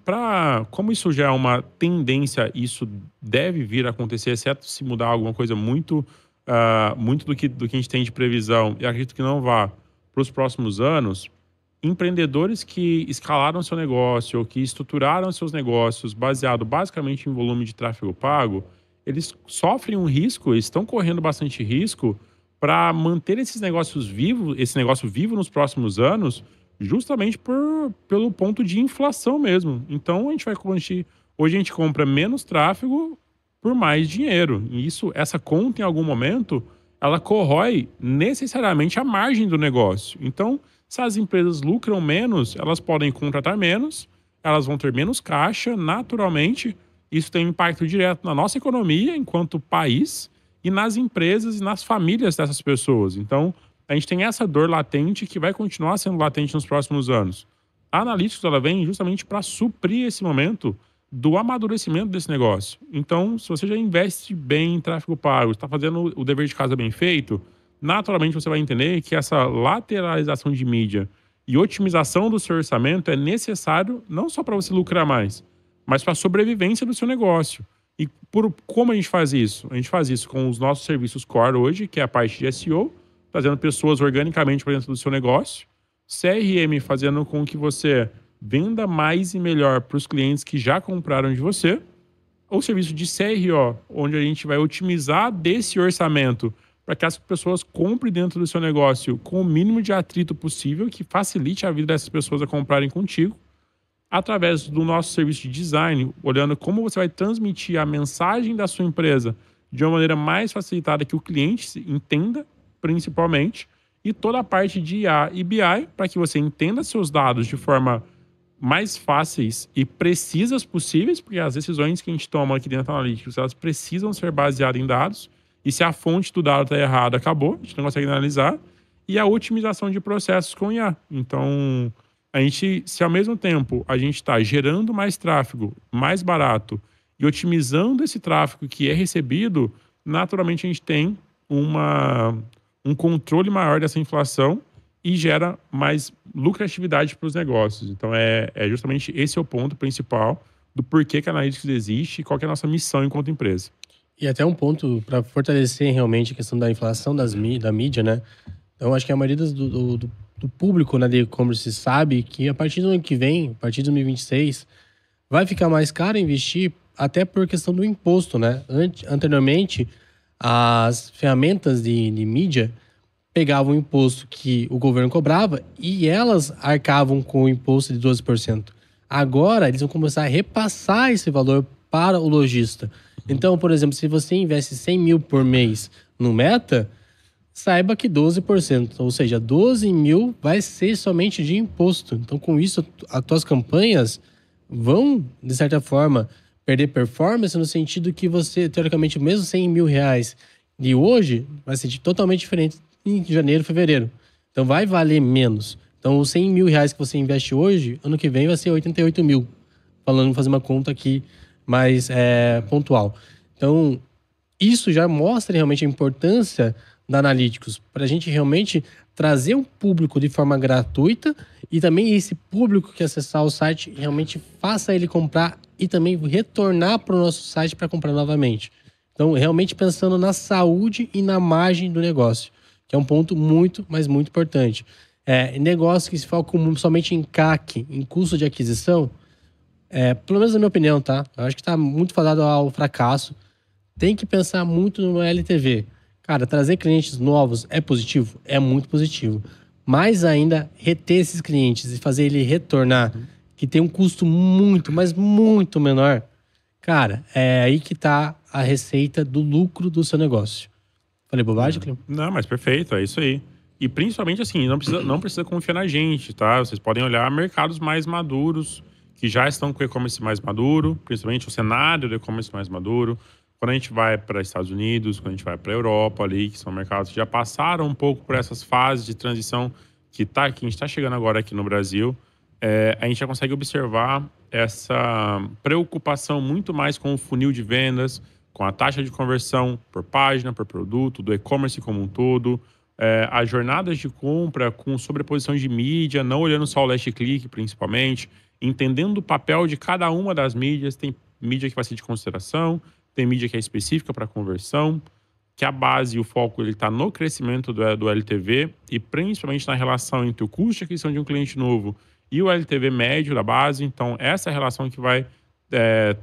como isso já é uma tendência, isso deve vir a acontecer, exceto se mudar alguma coisa muito do que a gente tem de previsão, e acredito que não vá para os próximos anos, empreendedores que escalaram seu negócio ou que estruturaram seus negócios baseado basicamente em volume de tráfego pago, eles sofrem um risco, eles estão correndo bastante risco para manter esse negócio vivo nos próximos anos, justamente pelo ponto de inflação mesmo. Então, hoje a gente compra menos tráfego por mais dinheiro. E essa conta, em algum momento, ela corrói necessariamente a margem do negócio. Então, se as empresas lucram menos, elas podem contratar menos, elas vão ter menos caixa, naturalmente. Isso tem um impacto direto na nossa economia enquanto país e nas empresas e nas famílias dessas pessoas. Então, a gente tem essa dor latente que vai continuar sendo latente nos próximos anos. A Analytics ela vem justamente para suprir esse momento do amadurecimento desse negócio. Então, se você já investe bem em tráfego pago, está fazendo o dever de casa bem feito, naturalmente você vai entender que essa lateralização de mídia e otimização do seu orçamento é necessário não só para você lucrar mais, mas para a sobrevivência do seu negócio. E como a gente faz isso? A gente faz isso com os nossos serviços core hoje, que é a parte de SEO, trazendo pessoas organicamente para dentro do seu negócio, CRM fazendo com que você venda mais e melhor para os clientes que já compraram de você, ou serviço de CRO, onde a gente vai otimizar desse orçamento para que as pessoas comprem dentro do seu negócio com o mínimo de atrito possível, que facilite a vida dessas pessoas a comprarem contigo, através do nosso serviço de design, olhando como você vai transmitir a mensagem da sua empresa de uma maneira mais facilitada que o cliente entenda, principalmente, e toda a parte de IA e BI para que você entenda seus dados de forma mais fáceis e precisas possíveis, porque as decisões que a gente toma aqui dentro da Analytics, elas precisam ser baseadas em dados, e se a fonte do dado está errada, acabou, a gente não consegue analisar, e a otimização de processos com IA. Então, se ao mesmo tempo a gente está gerando mais tráfego, mais barato, e otimizando esse tráfego que é recebido, naturalmente a gente tem um controle maior dessa inflação e gera mais lucratividade para os negócios. Então, justamente esse é o ponto principal do porquê que a Analytics existe e qual que é a nossa missão enquanto empresa. E até um ponto para fortalecer realmente a questão da inflação da mídia, né? Então, acho que a maioria do público na e-commerce sabe que a partir do ano que vem, a partir de 2026, vai ficar mais caro investir até por questão do imposto, né? Anteriormente, as ferramentas de mídia pegavam o imposto que o governo cobrava e elas arcavam com o imposto de 12%. Agora, eles vão começar a repassar esse valor para o lojista. Então, por exemplo, se você investe 100 mil por mês no Meta, saiba que 12%, ou seja, 12 mil vai ser somente de imposto. Então, com isso, as tuas campanhas vão, de certa forma, perder performance no sentido que você, teoricamente, mesmo 100 mil reais de hoje, vai ser totalmente diferente em janeiro, fevereiro. Então, vai valer menos. Então, os 100 mil reais que você investe hoje, ano que vem vai ser 88 mil. Fazer uma conta aqui mais pontual. Então, isso já mostra realmente a importância da Analytics para a gente realmente trazer um público de forma gratuita e também esse público que acessar o site realmente faça ele comprar e também retornar para o nosso site para comprar novamente. Então, realmente pensando na saúde e na margem do negócio, que é um ponto muito, mas muito importante. Negócio que se focam somente em CAC, em custo de aquisição, Pelo menos na minha opinião, tá? Eu acho que tá muito fadado ao fracasso. Tem que pensar muito no LTV. Cara, trazer clientes novos é positivo? É muito positivo. Mais ainda, reter esses clientes e fazer ele retornar, que tem um custo muito, mas muito menor. Cara, é aí que tá a receita do lucro do seu negócio. Falei bobagem, Cleo? Não, mas perfeito, é isso aí. E principalmente assim, não precisa confiar na gente, tá? Vocês podem olhar mercados mais maduros, que já estão com o e-commerce mais maduro, principalmente o cenário do e-commerce mais maduro. Quando a gente vai para Estados Unidos, quando a gente vai para a Europa ali, que são mercados que já passaram um pouco por essas fases de transição que a gente está chegando agora aqui no Brasil, a gente já consegue observar essa preocupação muito mais com o funil de vendas, com a taxa de conversão por página, por produto, do e-commerce como um todo, as jornadas de compra com sobreposição de mídia, não olhando só o last click principalmente, entendendo o papel de cada uma das mídias. Tem mídia que vai ser de consideração, tem mídia que é específica para conversão, que a base e o foco ele está no crescimento do LTV e principalmente na relação entre o custo de aquisição de um cliente novo e o LTV médio da base. Então, essa é a relação que vai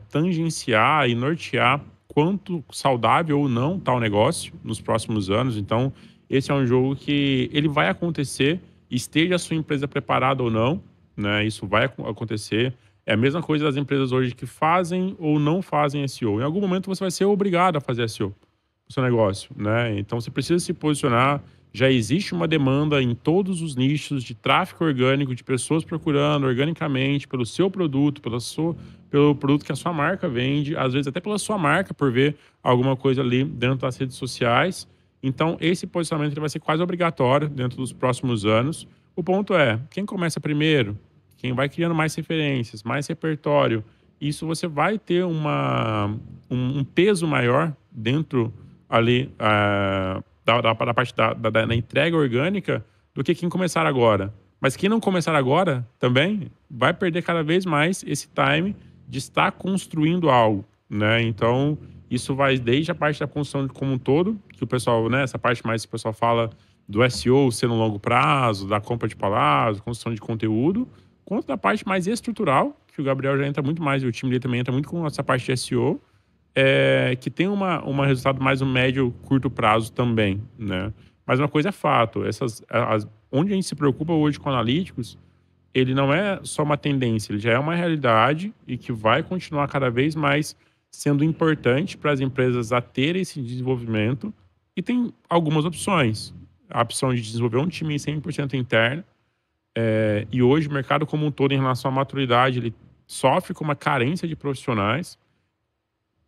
tangenciar e nortear quanto saudável ou não está o negócio nos próximos anos. Então, esse é um jogo que ele vai acontecer, esteja a sua empresa preparada ou não, né? Isso vai acontecer. É a mesma coisa das empresas hoje que fazem ou não fazem SEO. Em algum momento você vai ser obrigado a fazer SEO no seu negócio, né? Então você precisa se posicionar. Já existe uma demanda em todos os nichos de tráfego orgânico, de pessoas procurando organicamente pelo seu produto, pelo produto que a sua marca vende, às vezes até pela sua marca, por ver alguma coisa ali dentro das redes sociais. Então, esse posicionamento ele vai ser quase obrigatório dentro dos próximos anos. O ponto é, quem começa primeiro, quem vai criando mais referências, mais repertório, isso você vai ter um peso maior dentro ali da parte da entrega orgânica do que quem começar agora. Mas quem não começar agora também vai perder cada vez mais esse time de estar construindo algo, né? Então, isso vai desde a parte da construção como um todo, que o pessoal, né, essa parte mais que o pessoal fala do SEO ser no longo prazo, da compra de palavras, construção de conteúdo, quanto da parte mais estrutural, que o Gabriel já entra muito mais, e o time dele também entra muito com essa parte de SEO, que tem um resultado mais no médio, curto prazo também, né? Mas uma coisa é fato, onde a gente se preocupa hoje com analíticos, ele não é só uma tendência, ele já é uma realidade e que vai continuar cada vez mais sendo importante para as empresas a terem esse desenvolvimento. E tem algumas opções. A opção de desenvolver um time 100% interno. E hoje o mercado como um todo, em relação à maturidade, ele sofre com uma carência de profissionais.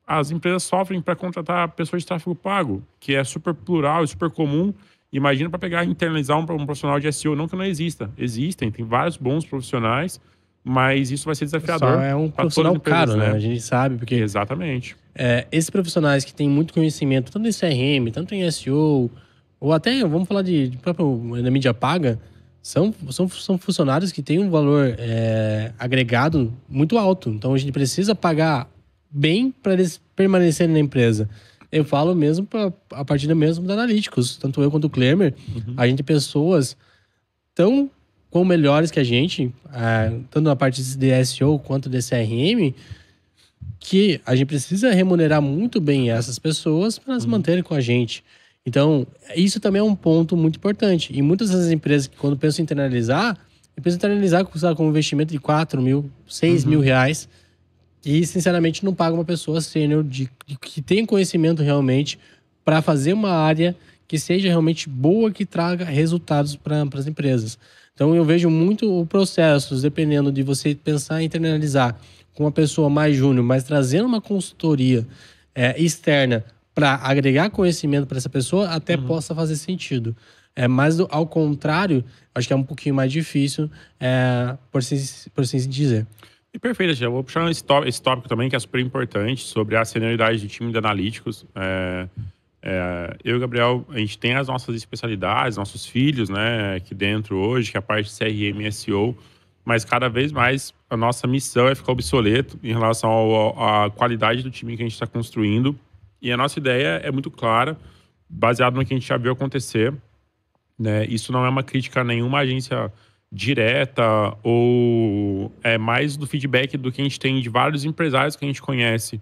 As empresas sofrem para contratar pessoas de tráfego pago, que é super plural e super comum. Imagina para pegar e internalizar um profissional de SEO, não que não exista. Existem, tem vários bons profissionais, mas isso vai ser desafiador. Só é um profissional caro, né? A gente sabe, porque... Exatamente. Esses profissionais que têm muito conhecimento, tanto em CRM, tanto em SEO, ou até, vamos falar de próprio na mídia paga, são funcionários que têm um valor agregado muito alto. Então, a gente precisa pagar bem para eles permanecerem na empresa. Eu falo mesmo a partir mesmo da Analytics. Tanto eu quanto o Klemer, a gente tem pessoas tão com melhores que a gente, tanto na parte de SEO quanto de CRM, que a gente precisa remunerar muito bem essas pessoas para elas manterem com a gente. Então, isso também é um ponto muito importante. E muitas das empresas que, quando pensam em internalizar com um investimento de 4 mil, 6 mil reais, e, sinceramente, não paga uma pessoa sênior que tenha conhecimento realmente para fazer uma área que seja realmente boa, que traga resultados para as empresas. Então, eu vejo muito o processo, dependendo de você pensar em internalizar com uma pessoa mais júnior, mas trazendo uma consultoria externa para agregar conhecimento para essa pessoa, até possa fazer sentido. Mas, ao contrário, acho que é um pouquinho mais difícil, por assim dizer. E perfeito, já vou puxar esse tópico também, que é super importante, sobre a senioridade do time de analíticos. Eu e o Gabriel, a gente tem as nossas especialidades, nossos filhos, né, aqui dentro hoje, que é a parte de CRM e SEO, mas cada vez mais a nossa missão é ficar obsoleto em relação à qualidade do time que a gente está construindo. E a nossa ideia é muito clara, baseado no que a gente já viu acontecer, né? Isso não é uma crítica a nenhuma agência direta ou é mais do feedback do que a gente tem de vários empresários que a gente conhece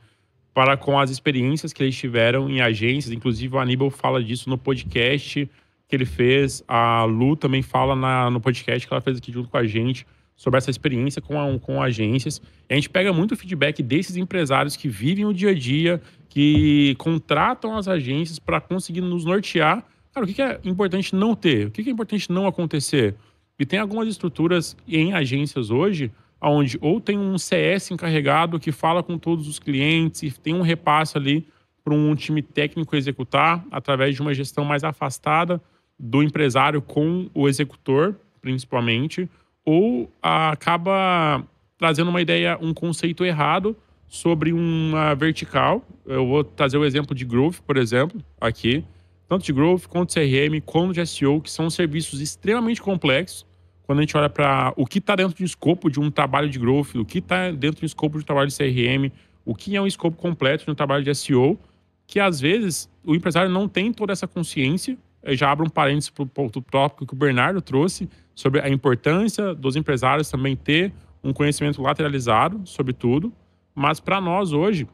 para com as experiências que eles tiveram em agências. Inclusive, o Aníbal fala disso no podcast que ele fez. A Lu também fala no podcast que ela fez aqui junto com a gente sobre essa experiência com agências. E a gente pega muito feedback desses empresários que vivem o dia a dia, que contratam as agências para conseguir nos nortear. Cara, o que é importante não ter? O que é importante não acontecer? E tem algumas estruturas em agências hoje onde ou tem um CS encarregado que fala com todos os clientes e tem um repasse ali para um time técnico executar através de uma gestão mais afastada do empresário com o executor, principalmente, ou acaba trazendo uma ideia, um conceito errado sobre uma vertical. Eu vou trazer o exemplo de Growth, por exemplo, aqui. Tanto de Growth, quanto de CRM, quanto de SEO, que são serviços extremamente complexos. Quando a gente olha para o que está dentro do escopo de um trabalho de Growth, o que está dentro do escopo de um trabalho de CRM, o que é um escopo completo de um trabalho de SEO, que às vezes o empresário não tem toda essa consciência. Eu já abro um parênteses para o tópico que o Bernardo trouxe sobre a importância dos empresários também ter um conhecimento lateralizado sobre tudo. Mas para nós hoje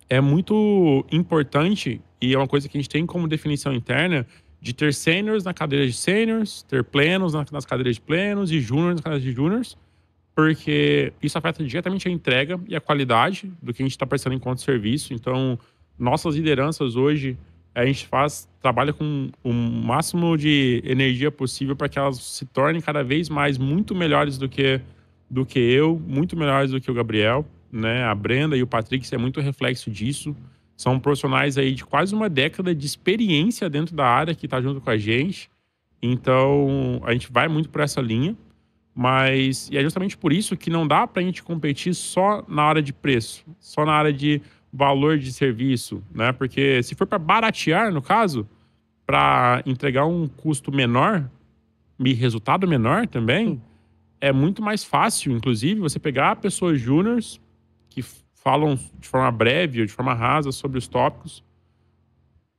é muito importante, e é uma coisa que a gente tem como definição interna, de ter sêniors na cadeira de sêniors, ter plenos nas cadeiras de plenos e júniors nas cadeiras de júniors, porque isso afeta diretamente a entrega e a qualidade do que a gente está prestando enquanto serviço. Então, nossas lideranças hoje, a gente trabalha com o máximo de energia possível para que elas se tornem cada vez mais muito melhores do que eu, muito melhores do que o Gabriel, né? A Brenda e o Patrick, isso é muito reflexo disso. São profissionais aí de quase uma década de experiência dentro da área que está junto com a gente. Então, a gente vai muito por essa linha. E é justamente por isso que não dá para a gente competir só na área de preço, só na área de valor de serviço, né? Porque se for para baratear, no caso, para entregar um custo menor e resultado menor também, é muito mais fácil, inclusive, você pegar pessoas júniors que falam de forma breve ou de forma rasa sobre os tópicos,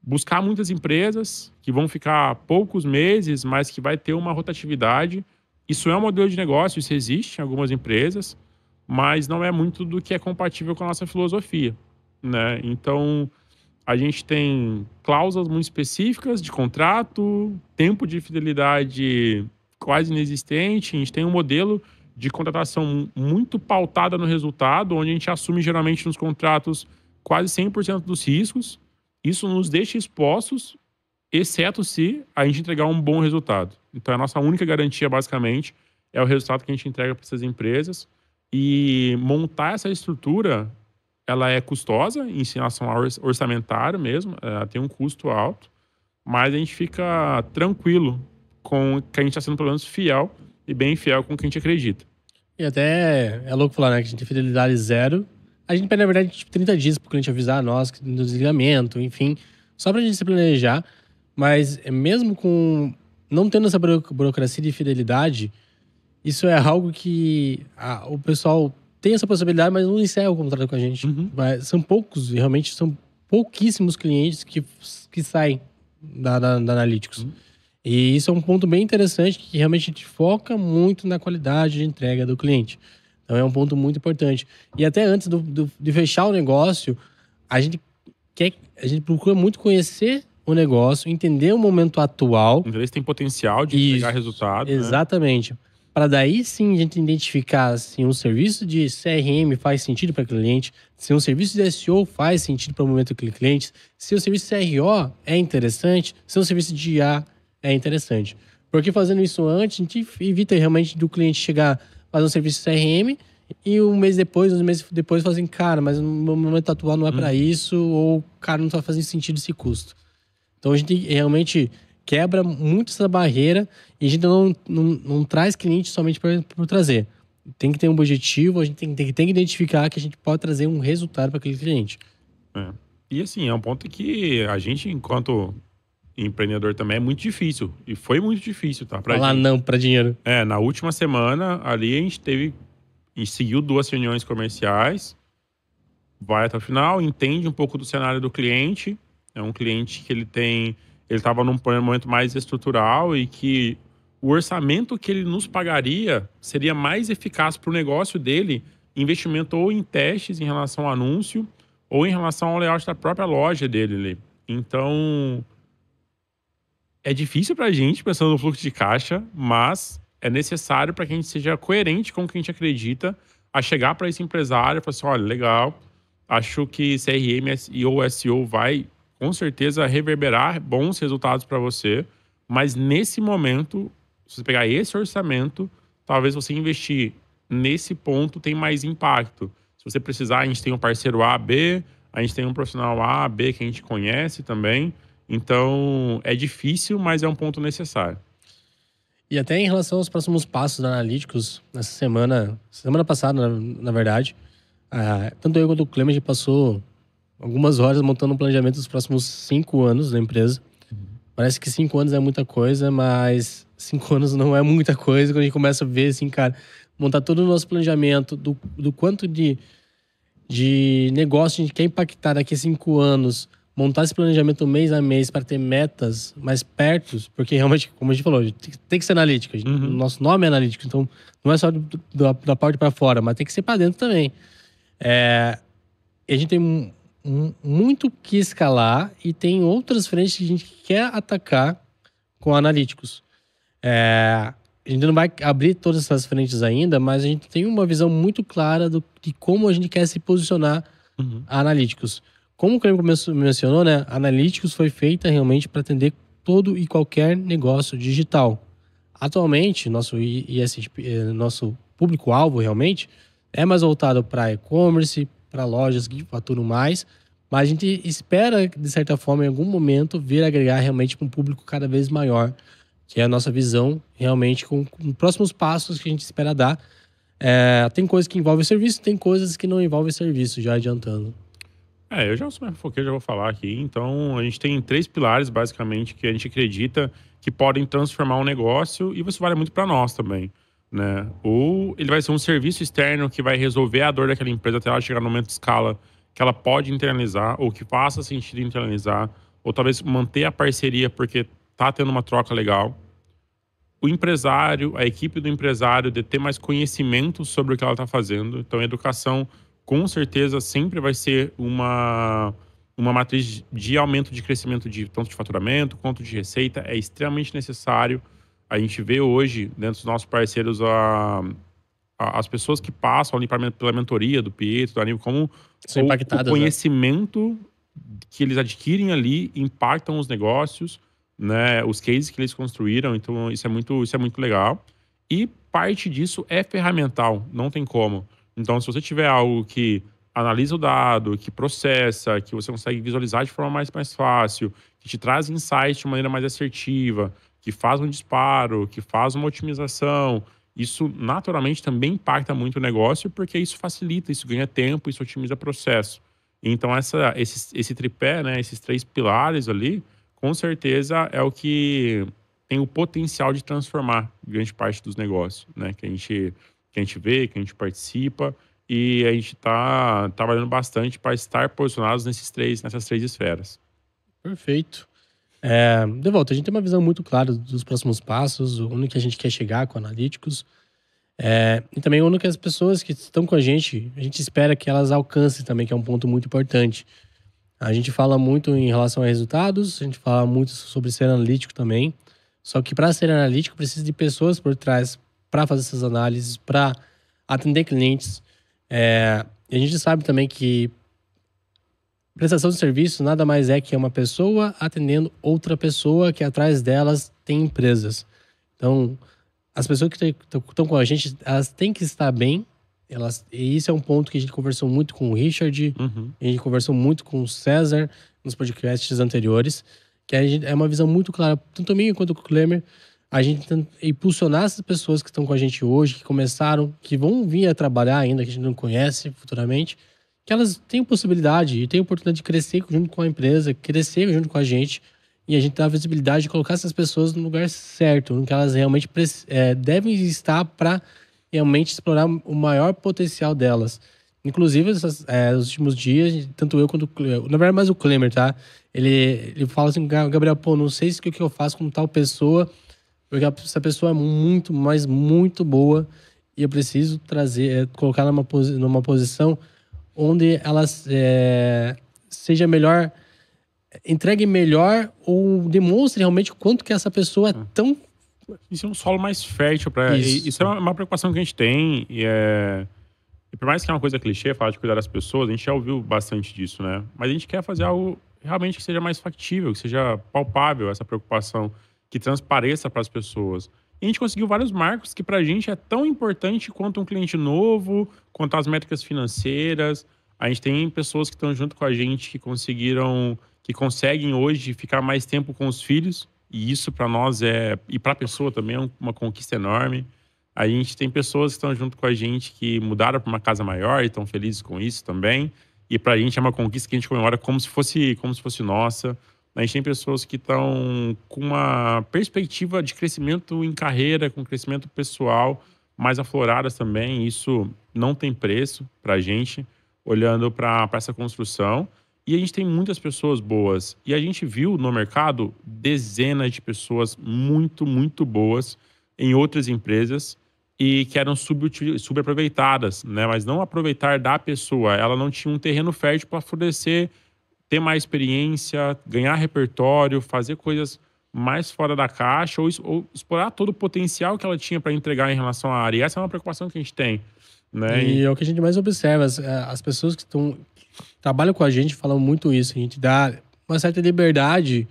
buscar muitas empresas que vão ficar poucos meses, mas que vai ter uma rotatividade. Isso é um modelo de negócio, isso existe em algumas empresas, mas não é muito do que é compatível com a nossa filosofia, né? Então, a gente tem cláusulas muito específicas de contrato, tempo de fidelidade quase inexistente, a gente tem um modelo de contratação muito pautada no resultado, onde a gente assume geralmente nos contratos quase 100% dos riscos. Isso nos deixa expostos, exceto se a gente entregar um bom resultado. Então, a nossa única garantia, basicamente, é o resultado que a gente entrega para essas empresas. E montar essa estrutura, ela é custosa em relação ao orçamentário mesmo, ela tem um custo alto, mas a gente fica tranquilo com que a gente está sendo, pelo menos, fiel e bem fiel com o que a gente acredita. E até é louco falar, né? Que a gente tem fidelidade zero. A gente pede, na verdade, tipo, 30 dias pro cliente avisar nós do desligamento, enfim. Só pra gente se planejar. Mas mesmo com não tendo essa burocracia de fidelidade, isso é algo que o pessoal tem essa possibilidade, mas não encerra o contrato com a gente. Mas são poucos, realmente são pouquíssimos clientes que saem da Analytics. E isso é um ponto bem interessante, que realmente a gente foca muito na qualidade de entrega do cliente. Então é um ponto muito importante. E até antes de fechar o negócio, a gente procura muito conhecer o negócio, entender o momento atual. Entender se tem potencial de entregar resultado. Exatamente. Né? Para daí sim a gente identificar se um serviço de CRM faz sentido para o cliente, se um serviço de SEO faz sentido para o momento do cliente, se o serviço de CRO é interessante, se um serviço de IA é interessante. Porque fazendo isso antes, a gente evita realmente do cliente chegar, fazer um serviço CRM e um mês depois, 2 meses depois, falar assim, cara, mas no momento atual não é para isso, ou, cara, não está fazendo sentido esse custo. Então a gente realmente quebra muito essa barreira e a gente não traz cliente somente por trazer. Tem que ter um objetivo, a gente tem que identificar que a gente pode trazer um resultado para aquele cliente. E assim, é um ponto que a gente, enquanto empreendedor também, é muito difícil. E foi muito difícil, tá? Falar não para dinheiro. Na última semana, ali a gente seguiu 2 reuniões comerciais, vai até o final, entende um pouco do cenário do cliente. É um cliente que ele estava num momento mais estrutural e que o orçamento que ele nos pagaria seria mais eficaz para o negócio dele, investimento ou em testes em relação ao anúncio, ou em relação ao layout da própria loja dele ali. Então, é difícil para a gente, pensando no fluxo de caixa, mas é necessário para que a gente seja coerente com o que a gente acredita, a chegar para esse empresário e falar assim, olha, legal, acho que CRM e ou SEO vai, com certeza, reverberar bons resultados para você, mas nesse momento, se você pegar esse orçamento, talvez você investir nesse ponto tem mais impacto. Se você precisar, a gente tem um parceiro A, B, a gente tem um profissional A, B que a gente conhece também. Então, é difícil, mas é um ponto necessário. E até em relação aos próximos passos analíticos, nessa semana passada, na verdade, tanto eu quanto o Clement, a gente passou algumas horas montando um planejamento dos próximos 5 anos da empresa. Parece que 5 anos é muita coisa, mas 5 anos não é muita coisa. Quando a gente começa a ver, assim, cara, montar todo o nosso planejamento do quanto de negócio a gente quer impactar daqui a 5 anos, montar esse planejamento mês a mês para ter metas mais perto, porque realmente, como a gente falou, tem que ser analítico. O nosso nome é analítico, então não é só da parte para fora, mas tem que ser para dentro também. A gente tem muito que escalar e tem outras frentes que a gente quer atacar com analíticos. A gente não vai abrir todas essas frentes ainda, mas a gente tem uma visão muito clara de como a gente quer se posicionar a analíticos. Como o Clement mencionou, né? Analytics foi feita realmente para atender todo e qualquer negócio digital. Atualmente, nosso público-alvo realmente é mais voltado para e-commerce, para lojas que faturam mais, mas a gente espera, de certa forma, em algum momento, vir agregar realmente com um público cada vez maior, que é a nossa visão realmente com próximos passos que a gente espera dar. Tem coisas que envolvem serviço, tem coisas que não envolvem serviço, já adiantando. Eu já sou mais foqueiro, já vou falar aqui. Então, a gente tem 3 pilares, basicamente, que a gente acredita que podem transformar um negócio, e isso vale muito para nós também, né? Ou ele vai ser um serviço externo que vai resolver a dor daquela empresa até ela chegar no momento de escala que ela pode internalizar, ou que faça sentido internalizar, ou talvez manter a parceria porque tá tendo uma troca legal. O empresário, a equipe do empresário, de ter mais conhecimento sobre o que ela está fazendo. Então, a educação, com certeza, sempre vai ser uma matriz de aumento de crescimento tanto de faturamento quanto de receita. É extremamente necessário. A gente vê hoje, dentro dos nossos parceiros, as pessoas que passam ali pela mentoria do Pietro, do Aníbal, como o conhecimento que eles adquirem ali impactam os negócios, né, os cases que eles construíram. Então, isso é muito legal. E parte disso é ferramental, não tem como. Então, se você tiver algo que analisa o dado, que processa, que você consegue visualizar de forma mais fácil, que te traz insights de maneira mais assertiva, que faz um disparo, que faz uma otimização, isso naturalmente também impacta muito o negócio, porque isso facilita, isso ganha tempo, isso otimiza o processo. Então, esse tripé, né, esses 3 pilares ali, com certeza é o que tem o potencial de transformar grande parte dos negócios, né, que a gente vê, que a gente participa, e a gente está trabalhando bastante para estar posicionados nessas três esferas. Perfeito. De volta, a gente tem uma visão muito clara dos próximos passos, onde que a gente quer chegar com analíticos, e também onde que as pessoas que estão com a gente espera que elas alcancem também, que é um ponto muito importante. A gente fala muito em relação a resultados, a gente fala muito sobre ser analítico também, só que para ser analítico precisa de pessoas por trás para fazer essas análises, para atender clientes. E a gente sabe também que prestação de serviço nada mais é que uma pessoa atendendo outra pessoa, que atrás delas tem empresas. Então, as pessoas que estão com a gente, elas têm que estar bem. E isso é um ponto que a gente conversou muito com o Richard, a gente conversou muito com o César nos podcasts anteriores, que é uma visão muito clara, tanto a minha quanto o Clement. A gente tenta impulsionar essas pessoas que estão com a gente hoje, que começaram, que vão vir a trabalhar ainda, que a gente não conhece futuramente, que elas têm possibilidade e têm a oportunidade de crescer junto com a empresa, crescer junto com a gente, e a gente dá a visibilidade de colocar essas pessoas no lugar certo, no que elas realmente devem estar para realmente explorar o maior potencial delas. Inclusive, nos últimos dias, tanto eu quanto na verdade mais o Clement, tá? Ele fala assim, Gabriel, não sei se o que eu faço com tal pessoa Porque essa pessoa é muito, mas muito boa e eu preciso colocar numa posição onde ela seja melhor, entregue melhor ou demonstre realmente o quanto que essa pessoa é tão... Isso é um solo mais fértil para isso é uma preocupação que a gente tem e por mais que é uma coisa clichê falar de cuidar das pessoas, a gente já ouviu bastante disso, né? Mas a gente quer fazer algo realmente que seja mais factível, que seja palpável essa preocupação, que transpareça para as pessoas. E a gente conseguiu vários marcos que pra gente é tão importante quanto um cliente novo, quanto as métricas financeiras. A gente tem pessoas que estão junto com a gente que conseguem hoje ficar mais tempo com os filhos, e isso para nós e para a pessoa também é uma conquista enorme. A gente tem pessoas que estão junto com a gente que mudaram para uma casa maior e estão felizes com isso também. E para a gente é uma conquista que a gente comemora como se fosse nossa. A gente tem pessoas que estão com uma perspectiva de crescimento em carreira, com crescimento pessoal mais afloradas também. Isso não tem preço para a gente, olhando para essa construção. E a gente tem muitas pessoas boas. E a gente viu no mercado dezenas de pessoas muito, muito boas em outras empresas e que eram subaproveitadas, né? Mas não aproveitar da pessoa. Ela não tinha um terreno fértil para florescer, ter mais experiência, ganhar repertório, fazer coisas mais fora da caixa ou explorar todo o potencial que ela tinha para entregar em relação à área. E essa é uma preocupação que a gente tem, né? E é o que a gente mais observa. As pessoas que trabalham com a gente falam muito isso. A gente dá uma certa liberdade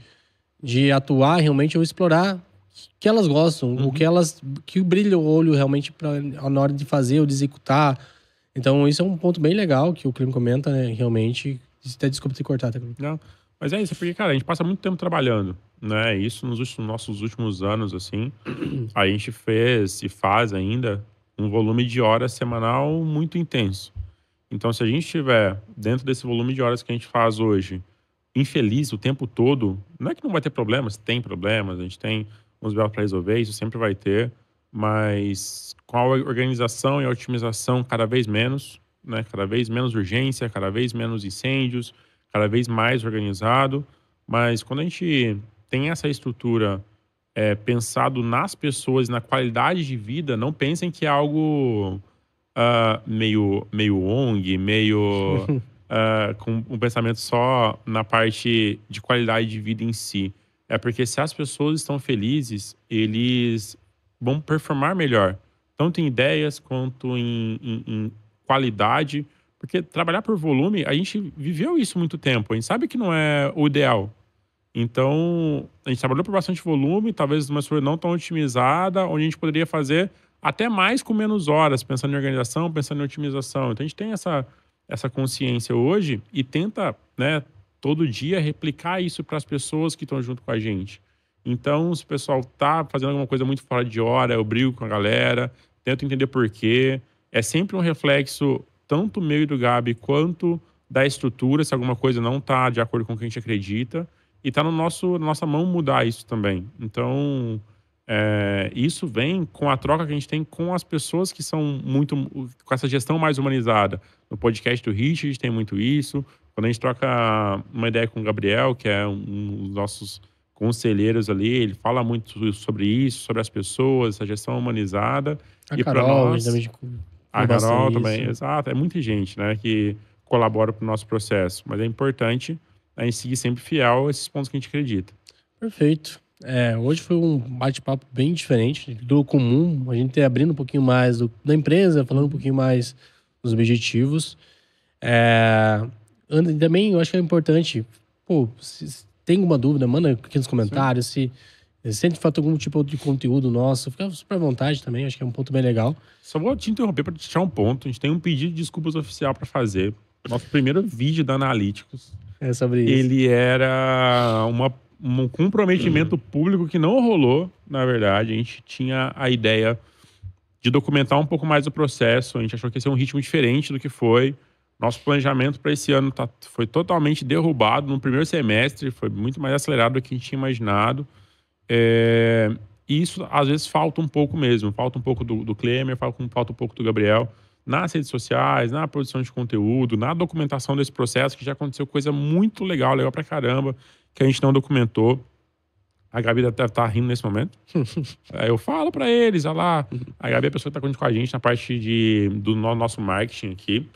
de atuar realmente ou explorar o que elas gostam, o que brilha o olho realmente na hora de fazer ou de executar. Então, isso é um ponto bem legal que o Clem comenta, né? Realmente. Até desculpa te cortar também. Não, mas é isso, porque, cara, a gente passa muito tempo trabalhando, né? Isso nos nossos últimos anos, assim, a gente fez e faz ainda um volume de horas semanal muito intenso. Então, se a gente estiver dentro desse volume de horas que a gente faz hoje, infeliz o tempo todo, não é que não vai ter problemas, tem problemas, a gente tem uns belos para resolver, isso sempre vai ter, mas com a organização e a otimização cada vez menos, né? Cada vez menos urgência, cada vez menos incêndios, cada vez mais organizado. Mas quando a gente tem essa estrutura pensado nas pessoas, na qualidade de vida, não pensem que é algo meio ONG, meio com um pensamento só na parte de qualidade de vida em si. É porque se as pessoas estão felizes, eles vão performar melhor, tanto em ideias quanto em qualidade, porque trabalhar por volume, a gente viveu isso muito tempo, a gente sabe que não é o ideal. Então, a gente trabalhou por bastante volume, talvez uma estrutura não tão otimizada, onde a gente poderia fazer até mais com menos horas, pensando em organização, pensando em otimização. Então, a gente tem essa consciência hoje e tenta, né, todo dia replicar isso para as pessoas que estão junto com a gente. Então, se o pessoal tá fazendo alguma coisa muito fora de hora, eu brigo com a galera, tento entender por quê. É sempre um reflexo, tanto meu e do Gabi, quanto da estrutura, se alguma coisa não está de acordo com o que a gente acredita. E está na nossa mão mudar isso também. Então, isso vem com a troca que a gente tem com as pessoas que são muito... com essa gestão mais humanizada. No podcast do Richard tem muito isso. Quando a gente troca uma ideia com o Gabriel, que é um dos nossos conselheiros ali, ele fala muito sobre isso, sobre as pessoas, essa gestão humanizada. A Carol, a Carol também, exato. É muita gente, né, que colabora para o nosso processo. Mas é importante a gente seguir sempre fiel a esses pontos que a gente acredita. Perfeito. Hoje foi um bate-papo bem diferente do comum. A gente abrindo um pouquinho mais da empresa, falando um pouquinho mais dos objetivos. Também eu acho que é importante, se tem alguma dúvida, manda aqui nos comentários. Sim. Se sente falta algum tipo de conteúdo nosso, fica super à vontade também, acho que é um ponto bem legal. Só vou te interromper para deixar um ponto. A gente tem um pedido de desculpas oficial para fazer. Nosso primeiro vídeo da Analytics. É sobre isso. Ele era um comprometimento público que não rolou, na verdade. A gente tinha a ideia de documentar um pouco mais o processo. A gente achou que ia ser um ritmo diferente do que foi. Nosso planejamento para esse ano foi totalmente derrubado no primeiro semestre. Foi muito mais acelerado do que a gente tinha imaginado. E isso, às vezes, falta um pouco mesmo. Falta um pouco do Klemer, falta um pouco do Gabriel. Nas redes sociais, na produção de conteúdo, na documentação desse processo, que já aconteceu coisa muito legal pra caramba, que a gente não documentou. A Gabi deve estar rindo nesse momento. Aí eu falo pra eles, olha lá. A Gabi é a pessoa que tá com a gente na parte do nosso marketing aqui.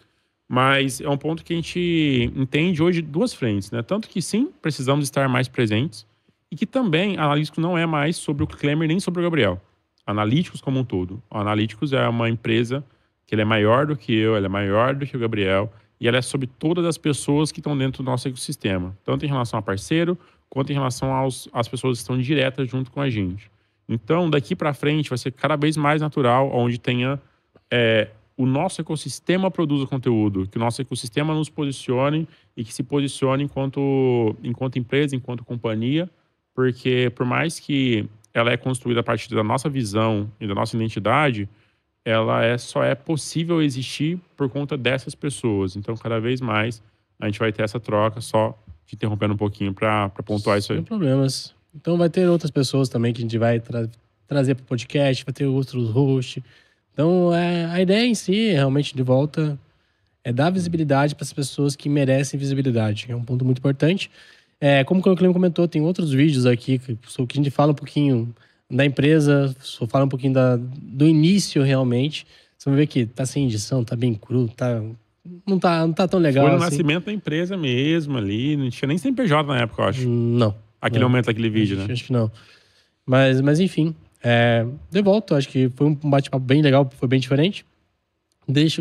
Mas é um ponto que a gente entende hoje duas frentes, né? Tanto que sim, precisamos estar mais presentes. E que também, a Analytics não é mais sobre o Klemer nem sobre o Gabriel. Analytics como um todo. A Analytics é uma empresa que ele é maior do que eu, ela é maior do que o Gabriel. E ela é sobre todas as pessoas que estão dentro do nosso ecossistema. Tanto em relação a parceiro, quanto em relação às pessoas que estão diretas junto com a gente. Então, daqui para frente, vai ser cada vez mais natural, onde tenha o nosso ecossistema produza conteúdo, que o nosso ecossistema nos posicione e que se posicione enquanto empresa, enquanto companhia, porque por mais que ela é construída a partir da nossa visão e da nossa identidade, ela só é possível existir por conta dessas pessoas. Então, cada vez mais, a gente vai ter essa troca, só te interrompendo um pouquinho para pontuar isso aí. Sem problemas. Então, vai ter outras pessoas também que a gente vai trazer para o podcast, vai ter outros hosts. Então, a ideia em si, realmente, de volta, é dar visibilidade para as pessoas que merecem visibilidade. É um ponto muito importante. Como o Clem comentou, tem outros vídeos aqui que a gente fala um pouquinho da empresa, só fala um pouquinho do início, realmente. Você vai ver que tá sem edição, tá bem cru, não tá tão legal Foi no assim. nascimento da empresa mesmo ali, não tinha nem CNPJ na época, eu acho. Não. Aquele momento daquele vídeo, né? Acho que não. Mas enfim, de volta, acho que foi um bate-papo bem legal, foi bem diferente.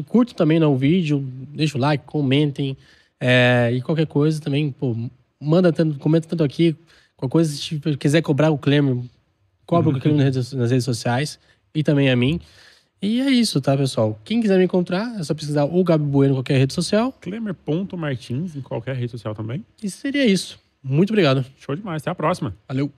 Curto também o vídeo, deixa o like, comentem. E qualquer coisa também, comenta tanto aqui. Qualquer coisa, se quiser cobrar o Klemer, cobra o Klemer nas redes sociais e também a mim. E é isso, tá, pessoal? Quem quiser me encontrar, é só pesquisar o Gabi Bueno em qualquer rede social. Klemer.Martins em qualquer rede social também. E seria isso. Muito obrigado. Show demais. Até a próxima. Valeu.